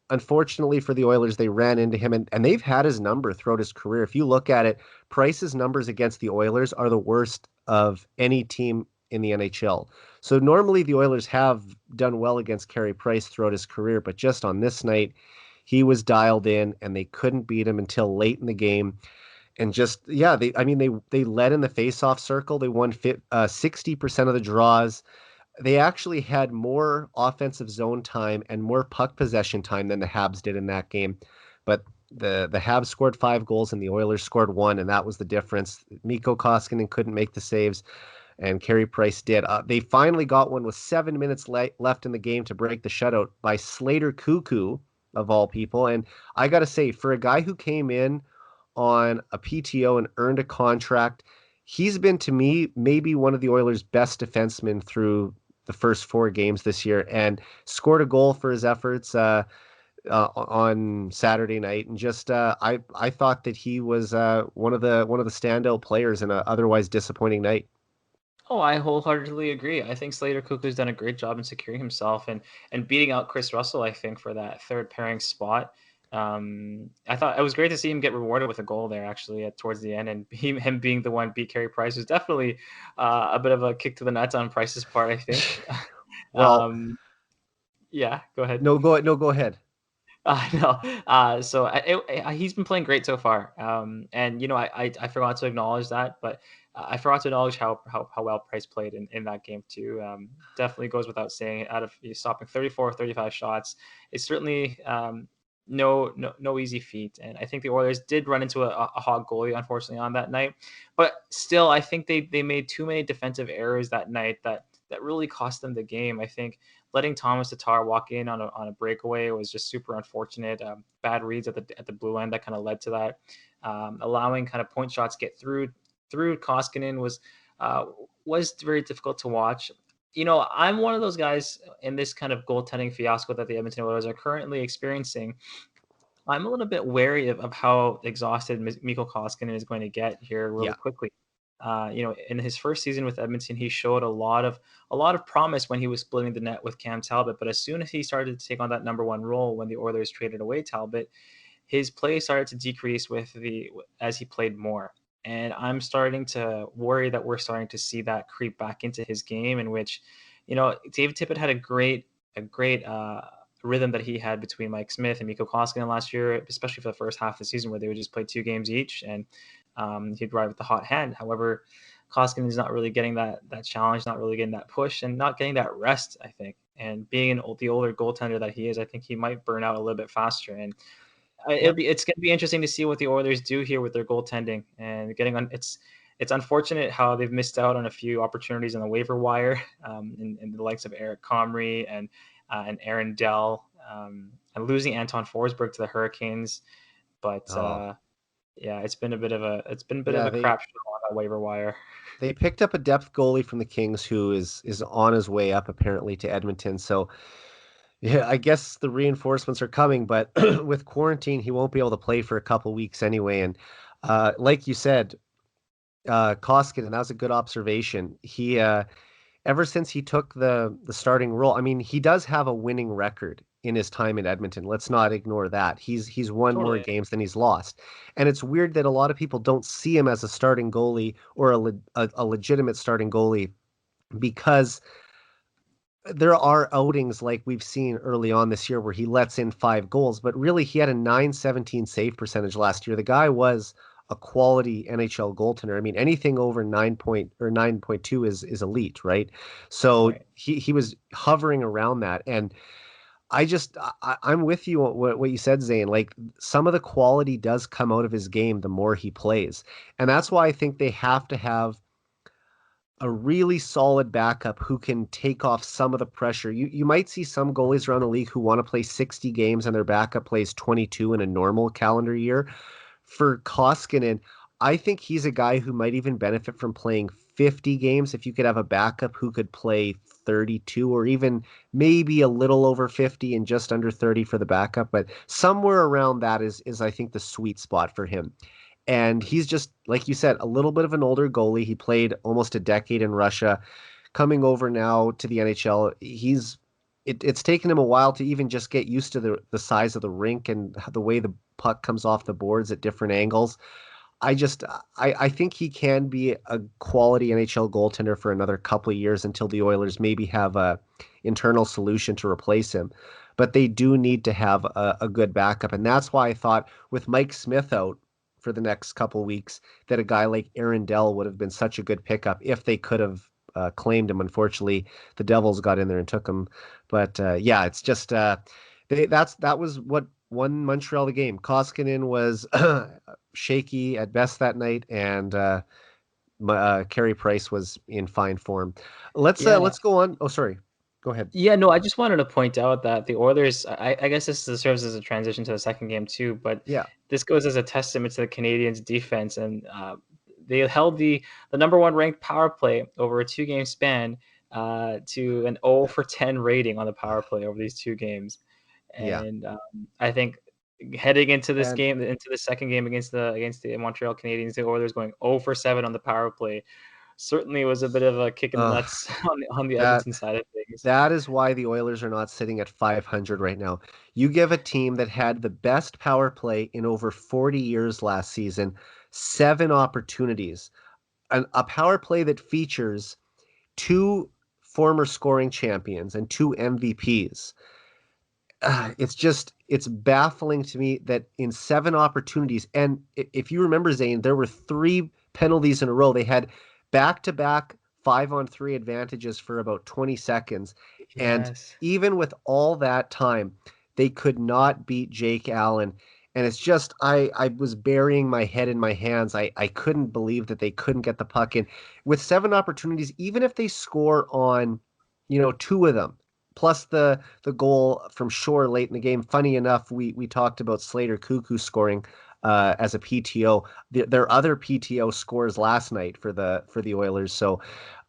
unfortunately for the Oilers, they ran into him, and they've had his number throughout his career. If you look at it, Price's numbers against the Oilers are the worst of any team in the NHL. So normally the Oilers have done well against Carey Price throughout his career, but just on this night, he was dialed in, and they couldn't beat him until late in the game. And just yeah, they led in the faceoff circle. They won 60% of the draws. They actually had more offensive zone time and more puck possession time than the Habs did in that game. But the Habs scored 5 goals and the Oilers scored one, and that was the difference. Mikko Koskinen couldn't make the saves, and Carey Price did. They finally got one with 7 minutes left in the game to break the shutout by Slater Cuckoo, of all people. And I got to say, for a guy who came in on a PTO and earned a contract, he's been, to me, maybe one of the Oilers' best defensemen through the first 4 games this year, and scored a goal for his efforts on Saturday night. And just I thought that he was one of the standout players in an otherwise disappointing night. Oh, I wholeheartedly agree. I think Slater Cuckoo's done a great job in securing himself and beating out Chris Russell, I think, for that third pairing spot. I thought it was great to see him get rewarded with a goal there, actually, towards the end, and him being the one beat Carey Price was definitely a bit of a kick to the nuts on Price's part, I think. Well, um, yeah, go ahead. go ahead. No. So he's been playing great so far. And I forgot to acknowledge that, but I forgot to acknowledge how well Price played in that game too. Definitely goes without saying. Out of he's stopping 34, 35 shots, it's certainly no easy feat. And I think the Oilers did run into a hot goalie, unfortunately, on that night. But still, I think they made too many defensive errors that night that really cost them the game. I think letting Thomas Tatar walk in on a breakaway was just super unfortunate. Bad reads at the blue end that kind of led to that. Allowing kind of point shots get through Koskinen was very difficult to watch. I'm one of those guys in this kind of goaltending fiasco that the Edmonton Oilers are currently experiencing. I'm a little bit wary of how exhausted Mikko Koskinen is going to get here really Yeah. quickly. In his first season with Edmonton, he showed a lot of promise when he was splitting the net with Cam Talbot. But as soon as he started to take on that number one role when the Oilers traded away Talbot, his play started to decrease as he played more. And I'm starting to worry that we're starting to see that creep back into his game, in which, David Tippett had a great rhythm that he had between Mike Smith and Mikko Koskinen last year, especially for the first half of the season where they would just play 2 games each, and he'd ride with the hot hand. However, Koskinen is not really getting that challenge, not really getting that push, and not getting that rest, I think. And being the older goaltender that he is, I think he might burn out a little bit faster. And Yep. it's going to be interesting to see what the Oilers do here with their goaltending and getting on. It's unfortunate how they've missed out on a few opportunities on the waiver wire, in the likes of Eric Comrie and Aaron Dell, and losing Anton Forsberg to the Hurricanes. But Oh, yeah, it's been a bit of a yeah. They crap show on that waiver wire. they picked up a depth goalie from the Kings who is on his way up apparently to Edmonton. So yeah, I guess the reinforcements are coming, but with quarantine, he won't be able to play for a couple weeks anyway. And like you said, Koskinen, that was a good observation. He ever since he took the starting role, I mean, he does have a winning record in his time in Edmonton. Let's not ignore that. He's won more Totally. games than he's lost. And it's weird that a lot of people don't see him as a starting goalie or a legitimate starting goalie, because there are outings like we've seen early on this year where he lets in 5 goals, but really he had a 917 save percentage last year. The guy was a quality NHL goaltender. I mean, anything over 9.2 is elite, right? So Right. he was hovering around that. And I'm with you on what you said, Zane. Like, some of the quality does come out of his game the more he plays. And that's why I think they have to have a really solid backup who can take off some of the pressure. You might see some goalies around the league who want to play 60 games and their backup plays 22 in a normal calendar year. For Koskinen, I think he's a guy who might even benefit from playing 50 games if you could have a backup who could play 32 or even maybe a little over 50 and just under 30 for the backup, but somewhere around that is I think the sweet spot for him. And he's just, like you said, a little bit of an older goalie. He played almost a decade in Russia. Coming over now to the NHL, it's taken him a while to even just get used to the size of the rink and the way the puck comes off the boards at different angles. I just I think he can be a quality NHL goaltender for another couple of years until the Oilers maybe have a internal solution to replace him. But they do need to have a good backup, and that's why I thought with Mike Smith out for the next couple of weeks that a guy like Aaron Dell would have been such a good pickup if they could have claimed him. Unfortunately, the Devils got in there and took him. But yeah, it's just that was what won Montreal the game. Koskinen was shaky at best that night, and Carey Price was in fine form. Yeah. Let's go on. Oh, sorry. Go ahead. Yeah, no, I just wanted to point out that the Oilers, I guess this serves as a transition to the second game too, but Yeah, this goes as a testament to the Canadiens' defense, and they held the number one ranked power play over a 2 game span to an 0 for 10 rating on the power play over these 2 games, yeah, and I think heading into this and game, into the second game against the Montreal Canadiens, the Oilers going 0 for 7 on the power play certainly was a bit of a kick in the uh, nuts on the that Edmonton side of things. that is why the Oilers are not sitting at 500 right now. You give a team that had the best power play in over 40 years last season 7 opportunities, a power play that features two former scoring champions and two MVPs. It's baffling to me that in 7 opportunities, and if you remember, Zane, there were 3 penalties in a row. They had back-to-back 5-on-3 advantages for about 20 seconds, and Yes. even with all that time, they could not beat Jake Allen. And it's just I was burying my head in my hands. I couldn't believe that they couldn't get the puck in with 7 opportunities, even if they score on, 2 of them plus the goal from Shore late in the game. Funny enough, we talked about Slater Cuckoo scoring as a PTO. Their other PTO scores last night for the Oilers. So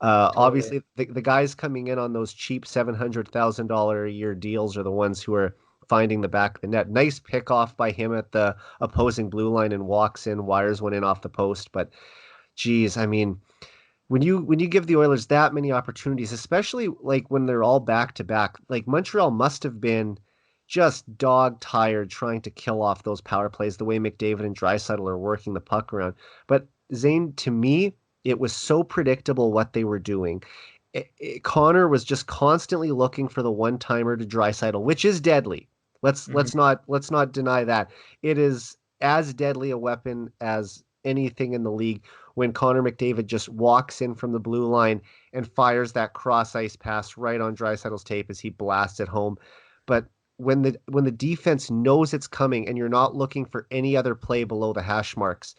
Totally. obviously the guys coming in on those cheap $700,000 a year deals are the ones who are finding the back of the net. Nice pick off by him at the opposing blue line and walks in. Wires went in off the post, but geez, I mean when you give the Oilers that many opportunities, especially like when they're all back to back, like Montreal must have been just dog tired trying to kill off those power plays the way McDavid and Draisaitl are working the puck around. But Zane, to me, it was so predictable what they were doing. Connor was just constantly looking for the one timer to Draisaitl, which is deadly. Mhm. Let's not deny that. It is as deadly a weapon as anything in the league when Connor McDavid just walks in from the blue line and fires that cross ice pass right on Draisaitl's tape as he blasts it home. But when the defense knows it's coming and you're not looking for any other play below the hash marks,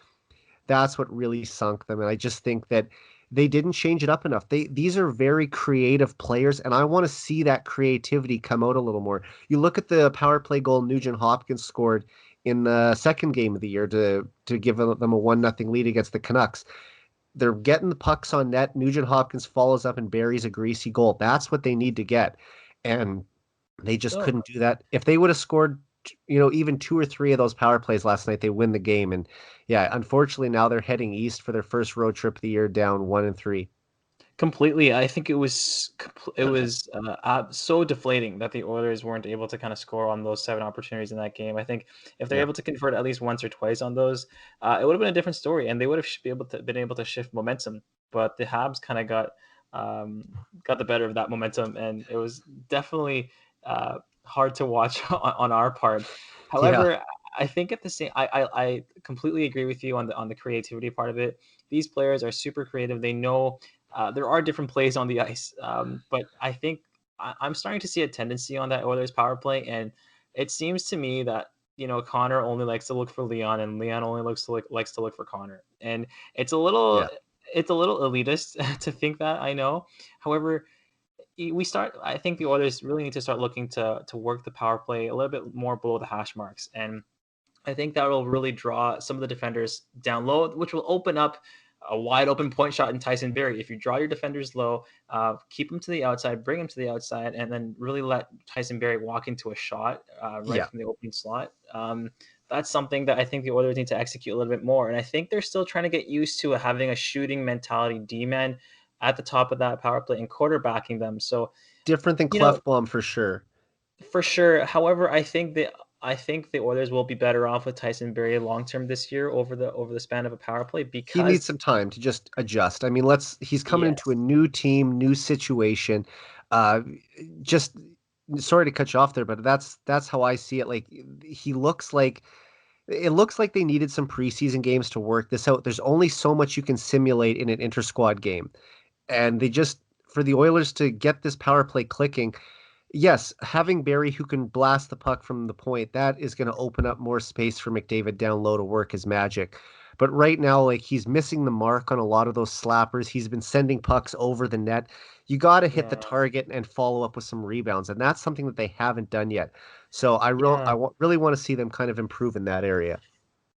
that's what really sunk them. And I just think that they didn't change it up enough. These are very creative players, and I want to see that creativity come out a little more. You look at the power play goal Nugent Hopkins scored in the second game of the year to give them a 1-0 lead against the Canucks. They're getting the pucks on net. Nugent Hopkins follows up and buries a greasy goal. That's what they need to get. And they just No, couldn't do that. If they would have scored, even 2 or 3 of those power plays last night, they win the game. And yeah, unfortunately, now they're heading east for their first road trip of the year, down 1-3. completely. I think it was so deflating that the Oilers weren't able to kind of score on those 7 opportunities in that game. I think if they're Yeah, able to convert at least once or twice on those, it would have been a different story, and they would have been able to shift momentum. But the Habs kind of got the better of that momentum, and it was definitely hard to watch on our part. yeah, However, I think at the same, I completely agree with you on the creativity part of it. These players are super creative. They know there are different plays on the ice, but I think I'm starting to see a tendency on that Oilers power play, and it seems to me that Connor only likes to look for Leon, and Leon only likes to look for Connor, and it's a little yeah. it's a little elitist to think that, I know. However, I think the Oilers really need to start looking to work the power play a little bit more below the hash marks, and I think that will really draw some of the defenders down low, which will open up a wide open point shot in Tyson Berry. If you draw your defenders low, keep them to the outside, bring them to the outside, and then really let Tyson Berry walk into a shot right Yeah. from the opening slot. That's something that I think the Oilers need to execute a little bit more. And I think they're still trying to get used to having a shooting mentality D-man at the top of that power play and quarterbacking them. So, Different than you know, Clefbaum for sure. for sure. However, I think the Oilers will be better off with Tyson Berry long term this year over the span of a power play He needs because some time to just adjust. I mean, he's coming into a yes, new team, new situation. Uh, just sorry to cut you off there, but that's how I see it. Like he looks like it looks like they needed some preseason games to work this out. There's only so much you can simulate in an inter-squad game. And they just for the Oilers to get this power play clicking, yes, having Barry who can blast the puck from the point, that is going to open up more space for McDavid down low to work his magic. But right now, like he's missing the mark on a lot of those slappers. He's been sending pucks over the net. You got to hit the yeah, target and follow up with some rebounds, and that's something that they haven't done yet. So yeah. really want to see them kind of improve in that area.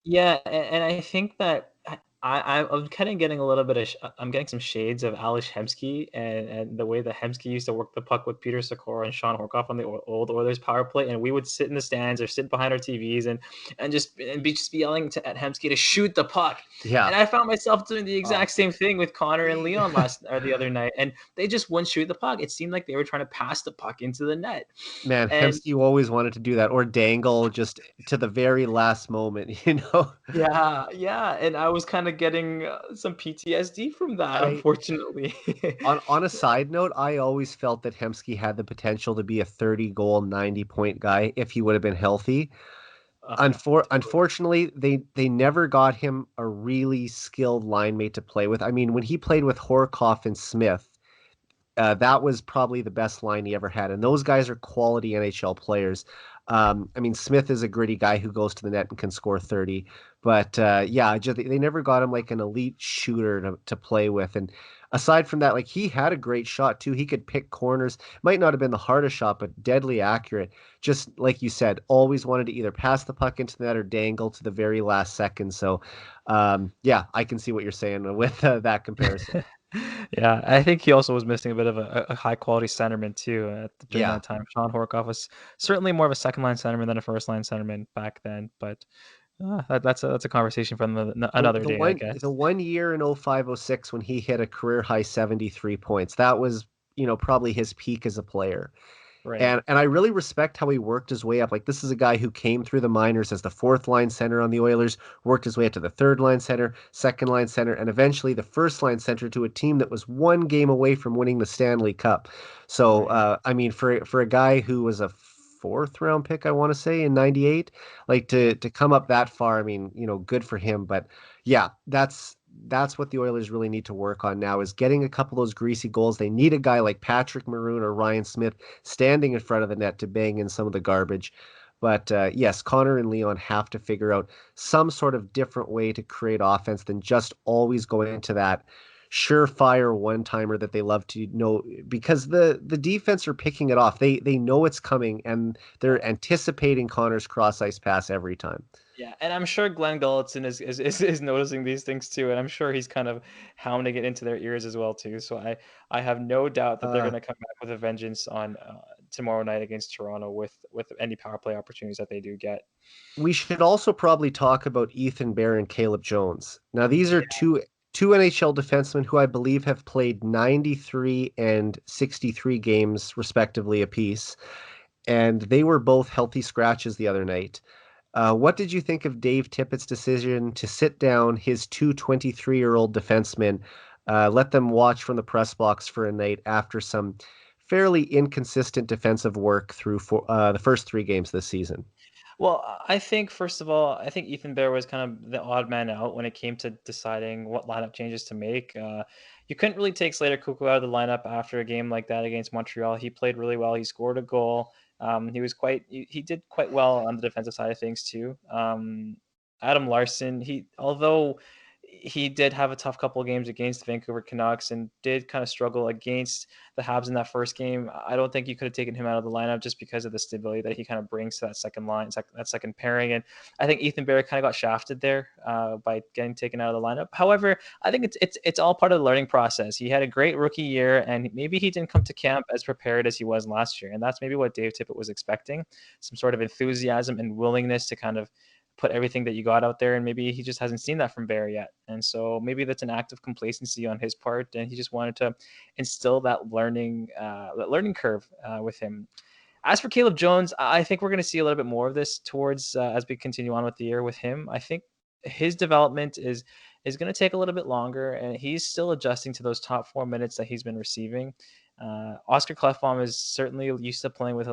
Yeah, and I think that I'm kind of getting a little bit of I'm getting some shades of Ales Hemsky and the way that Hemsky used to work the puck with Peter Sikora and Sean Horkoff on the old Oilers power play, and we would sit in the stands or sit behind our TVs and just be yelling at Hemsky to shoot the puck. Yeah. And I found myself doing the Oh. exact same thing with Connor and Leon last or the other night, and they just wouldn't shoot the puck. It seemed like they were trying to pass the puck into the net, Man, and Hemsky always wanted to do that or dangle just to the very last moment, you know? yeah, yeah, and I was kinda getting, some PTSD from that, I unfortunately. on a side note, I always felt that Hemsky had the potential to be a 30 goal, 90-point guy if he would have been healthy. Totally, Unfortunately, they never got him a really skilled line mate to play with. I mean, when he played with Horkoff and Smith, that was probably the best line he ever had, and those guys are quality NHL players. I mean, Smith is a gritty guy who goes to the net and can score 30, but yeah, they never got him like an elite shooter to play with. And aside from that, like he had a great shot too. He could pick corners. Might not have been the hardest shot, but deadly accurate. Just like you said, always wanted to either pass the puck into the net or dangle to the very last second. So, yeah, I can see what you're saying with that comparison. Yeah, I think he also was missing a bit of a high quality centerman too, during Yeah. that time. Sean Horkoff was certainly more of a second line centerman than a first line centerman back then, but, that's a conversation for another day, I The guess. 1 year in 05-06 when he hit a career high 73 points, that was, probably his peak as a player. Right, And I really respect how he worked his way up. Like this is a guy who came through the minors as the fourth line center on the Oilers, worked his way up to the third line center, second line center, and eventually the first line center to a team that was one game away from winning the Stanley Cup. So right. I mean, for a guy who was a fourth round pick, I want to say in '98, like Yeah. to come up that far, I mean, good for him. But yeah, that's what the Oilers really need to work on now is getting a couple of those greasy goals. They need a guy like Patrick Maroon or Ryan Smith standing in front of the net to bang in some of the garbage. But yes, Connor and Leon have to figure out some sort of different way to create offense than just always going into that surefire one timer that they love to know because the defense are picking it off. They know it's coming and they're anticipating Connor's cross ice pass every time. Yeah, and I'm sure Glenn Gulutzan is noticing these things too, and I'm sure he's kind of hounding it into their ears as well too. So I have no doubt that they're Uh, going to come back with a vengeance on tomorrow night against Toronto with any power play opportunities that they do get. we should also probably talk about Ethan Bear and Caleb Jones. Now, these are Yeah, two NHL defensemen who I believe have played 93 and 63 games respectively apiece, and they were both healthy scratches the other night. What did you think of Dave Tippett's decision to sit down his two 23-year-old defensemen, let them watch from the press box for a night after some fairly inconsistent defensive work through the first three games this season? well, I think first of all, I think Ethan Bear was kind of the odd man out when it came to deciding what lineup changes to make. You couldn't really take Slater Cuckoo out of the lineup after a game like that against Montreal. He played really well. He scored a goal. He did quite well on the defensive side of things too. Adam Larson, he although he did have a tough couple of games against the Vancouver Canucks and did kind of struggle against the Habs in that first game. I don't think you could have taken him out of the lineup just because of the stability that he kind of brings to that second line, that second pairing. And I think Ethan Bear kind of got shafted there by getting taken out of the lineup. However, I think it's all part of the learning process. He had a great rookie year, and maybe he didn't come to camp as prepared as he was last year. And that's maybe what Dave Tippett was expecting, some sort of enthusiasm and willingness to kind of put everything that you got out there, and maybe he just hasn't seen that from Bear yet. And so maybe that's an act of complacency on his part, and he just wanted to instill that learning curve with him. As for Caleb Jones, I think we're going to see a little bit more of this towards as we continue on with the year with him. I think his development is going to take a little bit longer, and he's still adjusting to those top 4 minutes that he's been receiving. Oscar Klefbom is certainly used to playing with.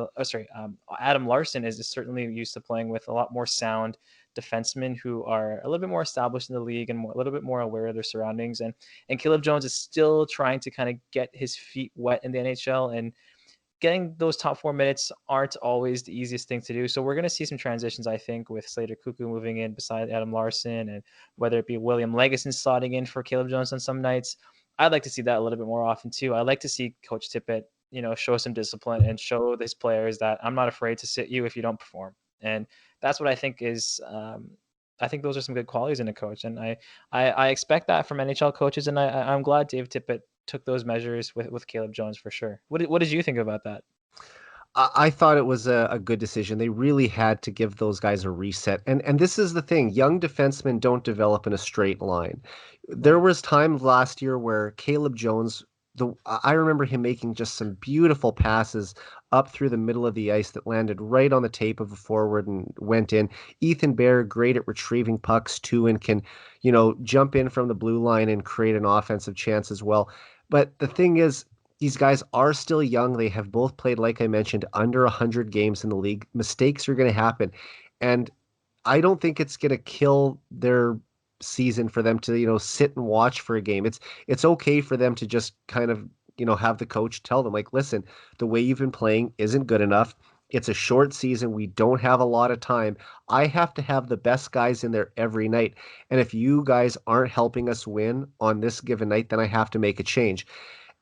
Adam Larson is certainly used to playing with a lot more sound defensemen who are a little bit more established in the league and a little bit more aware of their surroundings. And Caleb Jones is still trying to kind of get his feet wet in the NHL, and getting those top 4 minutes aren't always the easiest thing to do. So we're going to see some transitions, I think, with Slater Cuckoo moving in beside Adam Larson, and whether it be William Legason slotting in for Caleb Jones on some nights. I'd like to see that a little bit more often too. I'd like to see Coach Tippett, show some discipline and show his players that I'm not afraid to sit you if you don't perform. And that's what I think is. I think those are some good qualities in a coach, and I expect that from NHL coaches, and I'm glad Dave Tippett took those measures with Caleb Jones for sure. What did you think about that? I thought it was a good decision. They really had to give those guys a reset. And this is the thing, young defensemen don't develop in a straight line. There Right. was times last year where Caleb Jones, I remember him making just some beautiful passes up through the middle of the ice that landed right on the tape of a forward and went in. Ethan Bear, great at retrieving pucks too, and can, jump in from the blue line and create an offensive chance as well. But the thing is, these guys are still young. They have both played, like I mentioned, under 100 games in the league. Mistakes are going to happen. And I don't think it's going to kill their season for them to, sit and watch for a game. It's okay for them to just kind of, have the coach tell them, like, listen, the way you've been playing isn't good enough. It's a short season. We don't have a lot of time. I have to have the best guys in there every night. And if you guys aren't helping us win on this given night, then I have to make a change.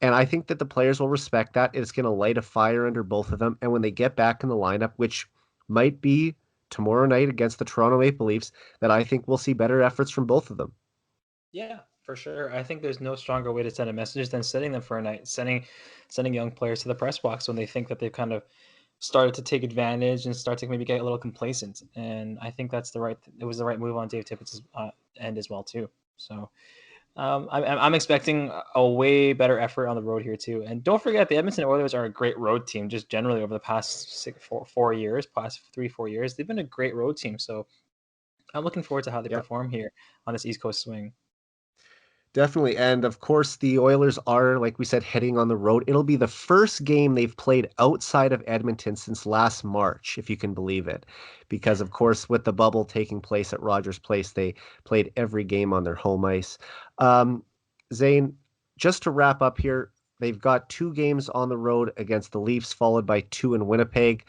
And I think that the players will respect that. It's going to light a fire under both of them. And when they get back in the lineup, which might be tomorrow night against the Toronto Maple Leafs, that I think we'll see better efforts from both of them. Yeah, for sure. I think there's no stronger way to send a message than setting them for a night, sending young players to the press box when they think that they've kind of started to take advantage and start to maybe get a little complacent. And I think it was the right move on Dave Tippett's end as well too. So I'm expecting a way better effort on the road here too. And don't forget, the Edmonton Oilers are a great road team. Just generally over the past 4 years, past 3-4 years, they've been a great road team. So I'm looking forward to how they Yeah, perform here on this East Coast swing. definitely. And of course, the Oilers are, like we said, heading on the road. It'll be the first game they've played outside of Edmonton since last March, if you can believe it. Because, of course, with the bubble taking place at Rogers Place, they played every game on their home ice. Um, Zane, just to wrap up here, they've got 2 games on the road against the Leafs, followed by 2 in Winnipeg.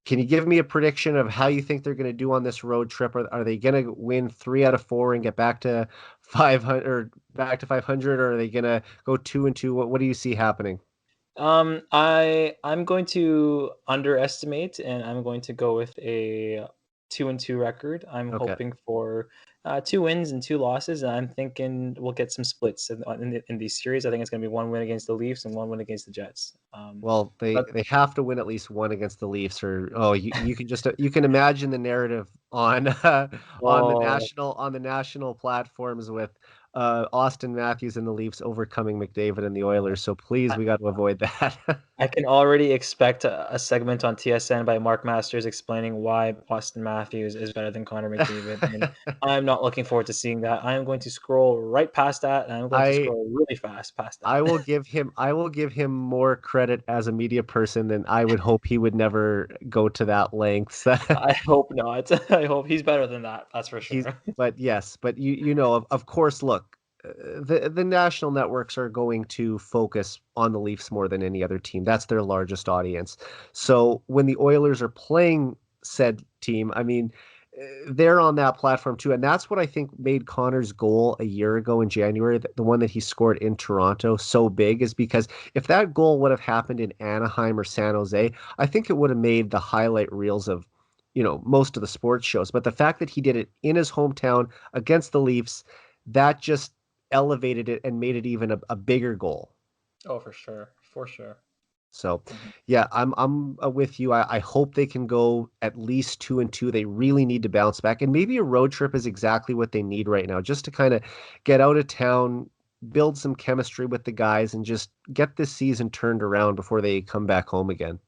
Can you give me a prediction of how you think they're going to do on this road trip? Are they going to win 3 out of 4 and get back to 500 or back to 500, or are they going to go 2-2? What do you see happening? I'm going to underestimate, and I'm going to go with a 2-2 record. I'm Okay. hoping for 2 wins and 2 losses, and I'm thinking we'll get some splits in these series. I think it's going to be 1 win against the Leafs and 1 win against the Jets. Well, they But they have to win at least one against the Leafs, or you can just you can imagine the narrative on oh, on the national platforms with Austin Matthews and the Leafs overcoming McDavid and the Oilers. So please, we got to avoid that. I can already expect a segment on TSN by Mark Masters explaining why Austin Matthews is better than Connor McDavid, and I'm not looking forward to seeing that. I am going to scroll right past that, and I'm going to I scroll really fast past I that. will give him more credit as a media person than I would hope he would never go to that length. I hope not. I hope he's better than that, that's for He's sure. but yes, but of course, look, the national networks are going to focus on the Leafs more than any other team. That's their largest audience. So when the Oilers are playing said team, I mean, they're on that platform too. And that's what I think made Connor's goal a year ago in January, the one that he scored in Toronto, so big, is because if that goal would have happened in Anaheim or San Jose, I think it would have made the highlight reels of, most of the sports shows. But the fact that he did it in his hometown against the Leafs, that just elevated it and made it even a bigger goal. Oh, for sure. For sure. So, yeah, I'm with you. I hope they can go at least 2-2. They really need to bounce back, and maybe a road trip is exactly what they need right now, just to kind of get out of town, build some chemistry with the guys, and just get this season turned around before they come back home again.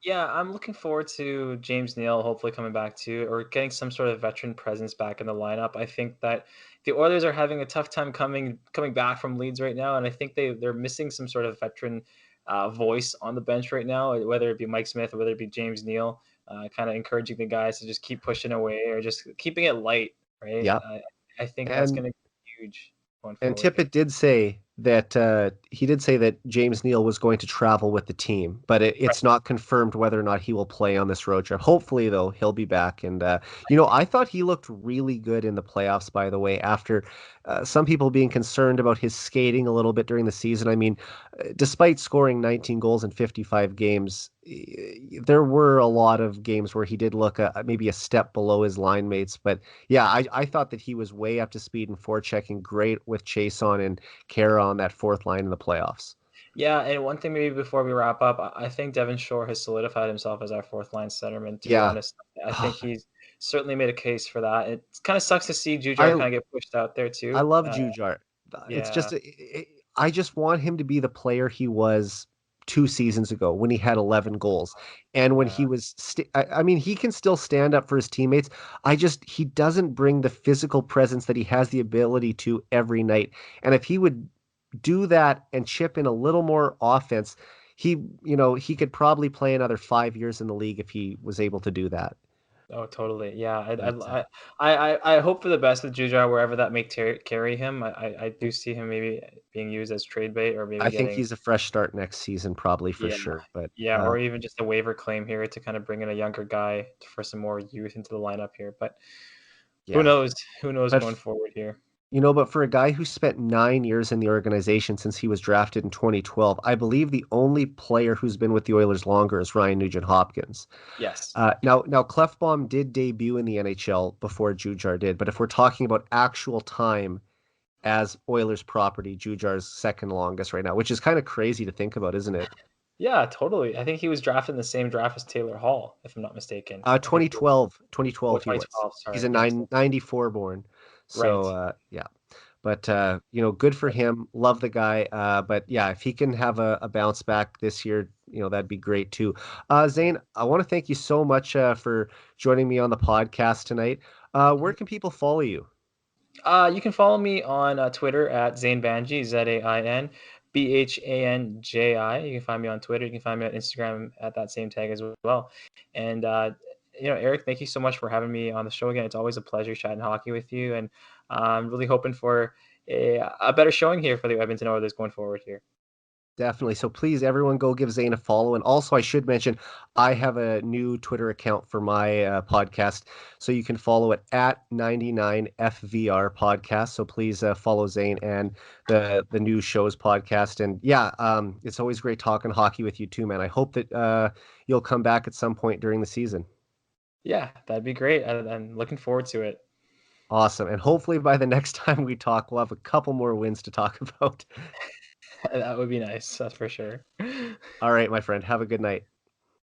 Yeah, I'm looking forward to James Neal hopefully coming back too, or getting some sort of veteran presence back in the lineup. I think that the Oilers are having a tough time coming back from leads right now, and I think they're missing some sort of veteran voice on the bench right now, whether it be Mike Smith or whether it be James Neal, kind of encouraging the guys to just keep pushing away or just keeping it light, right? Yeah, I think that's and going to be huge going And forward here. Tippett did say that he did say that James Neal was going to travel with the team, but Right. it's not confirmed whether or not he will play on this road trip. Hopefully, though, he'll be back. And I thought he looked really good in the playoffs. By the way, after some people being concerned about his skating a little bit during the season. I mean, despite scoring 19 goals in 55 games, there were a lot of games where he did look maybe a step below his line mates. But yeah, I thought that he was way up to speed and forechecking great with Chason and Kara on that fourth line in the playoffs. Yeah, and one thing maybe before we wrap up, I think Devin Shore has solidified himself as our fourth line centerman, to be Yeah. honest. I think he's certainly made a case for that. It kind of sucks to see Jujar I kind of get pushed out there I too. love Jujar. It's Yeah, just I just want him to be the player he was 2 seasons ago when he had 11 goals and when yeah. he was I mean he can still stand up for his teammates. He doesn't bring the physical presence that he has the ability to every night. And if he would do that and chip in a little more offense, he could probably play another 5 years in the league if he was able to do that. Oh, totally. Yeah, But I hope for the best with Jujar wherever that may carry him. I do see him maybe being used as trade bait or maybe I think getting he's a fresh start next season, probably for yeah sure. But yeah, or even just a waiver claim here to kind of bring in a younger guy for some more youth into the lineup here. But who yeah, knows? Who knows but going forward here? but for a guy who spent 9 years in the organization since he was drafted in 2012, I believe the only player who's been with the Oilers longer is Ryan Nugent Hopkins. Yes. Now Clefbaum did debut in the NHL before Jujar did, but if we're talking about actual time as Oilers property, Jujar's second longest right now, which is kind of crazy to think about, isn't it? Yeah, totally. I think he was drafted in the same draft as Taylor Hall, if I'm not mistaken. I think he was 2012 he was. 2012, He's sorry. a Yes. 94 born. So, Right. yeah. But, good for him. Love the guy. But yeah, if he can have a bounce back this year, that'd be great too. Zane, I want to thank you so much for joining me on the podcast tonight. Where Mhm. can people follow you? You can follow me on Twitter at Zain Bhanji, ZainBhanji. You can find me on Twitter. You can find me on Instagram at that same tag as well. And Eric, thank you so much for having me on the show again. It's always a pleasure chatting hockey with you, and I'm really hoping for a better showing here for the Edmonton Oilers going forward here. Definitely. So please, everyone, go give Zane a follow. And also, I should mention, I have a new Twitter account for my podcast, so you can follow it at 99FVR podcast. So please follow Zane and the new show's podcast. And yeah, it's always great talking hockey with you too, man. I hope that you'll come back at some point during the season. Yeah, that'd be great. I'm looking forward to it. Awesome. And hopefully by the next time we talk, we'll have a couple more wins to talk about. That would be nice. That's for sure. All right, my friend. Have a good night.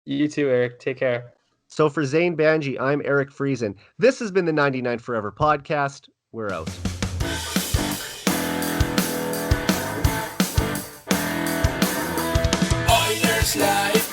You too, Eric. Take care. So for Zain Bhanji, I'm Eric Friesen. This has been the 99 Forever podcast. We're out. Oilers Live.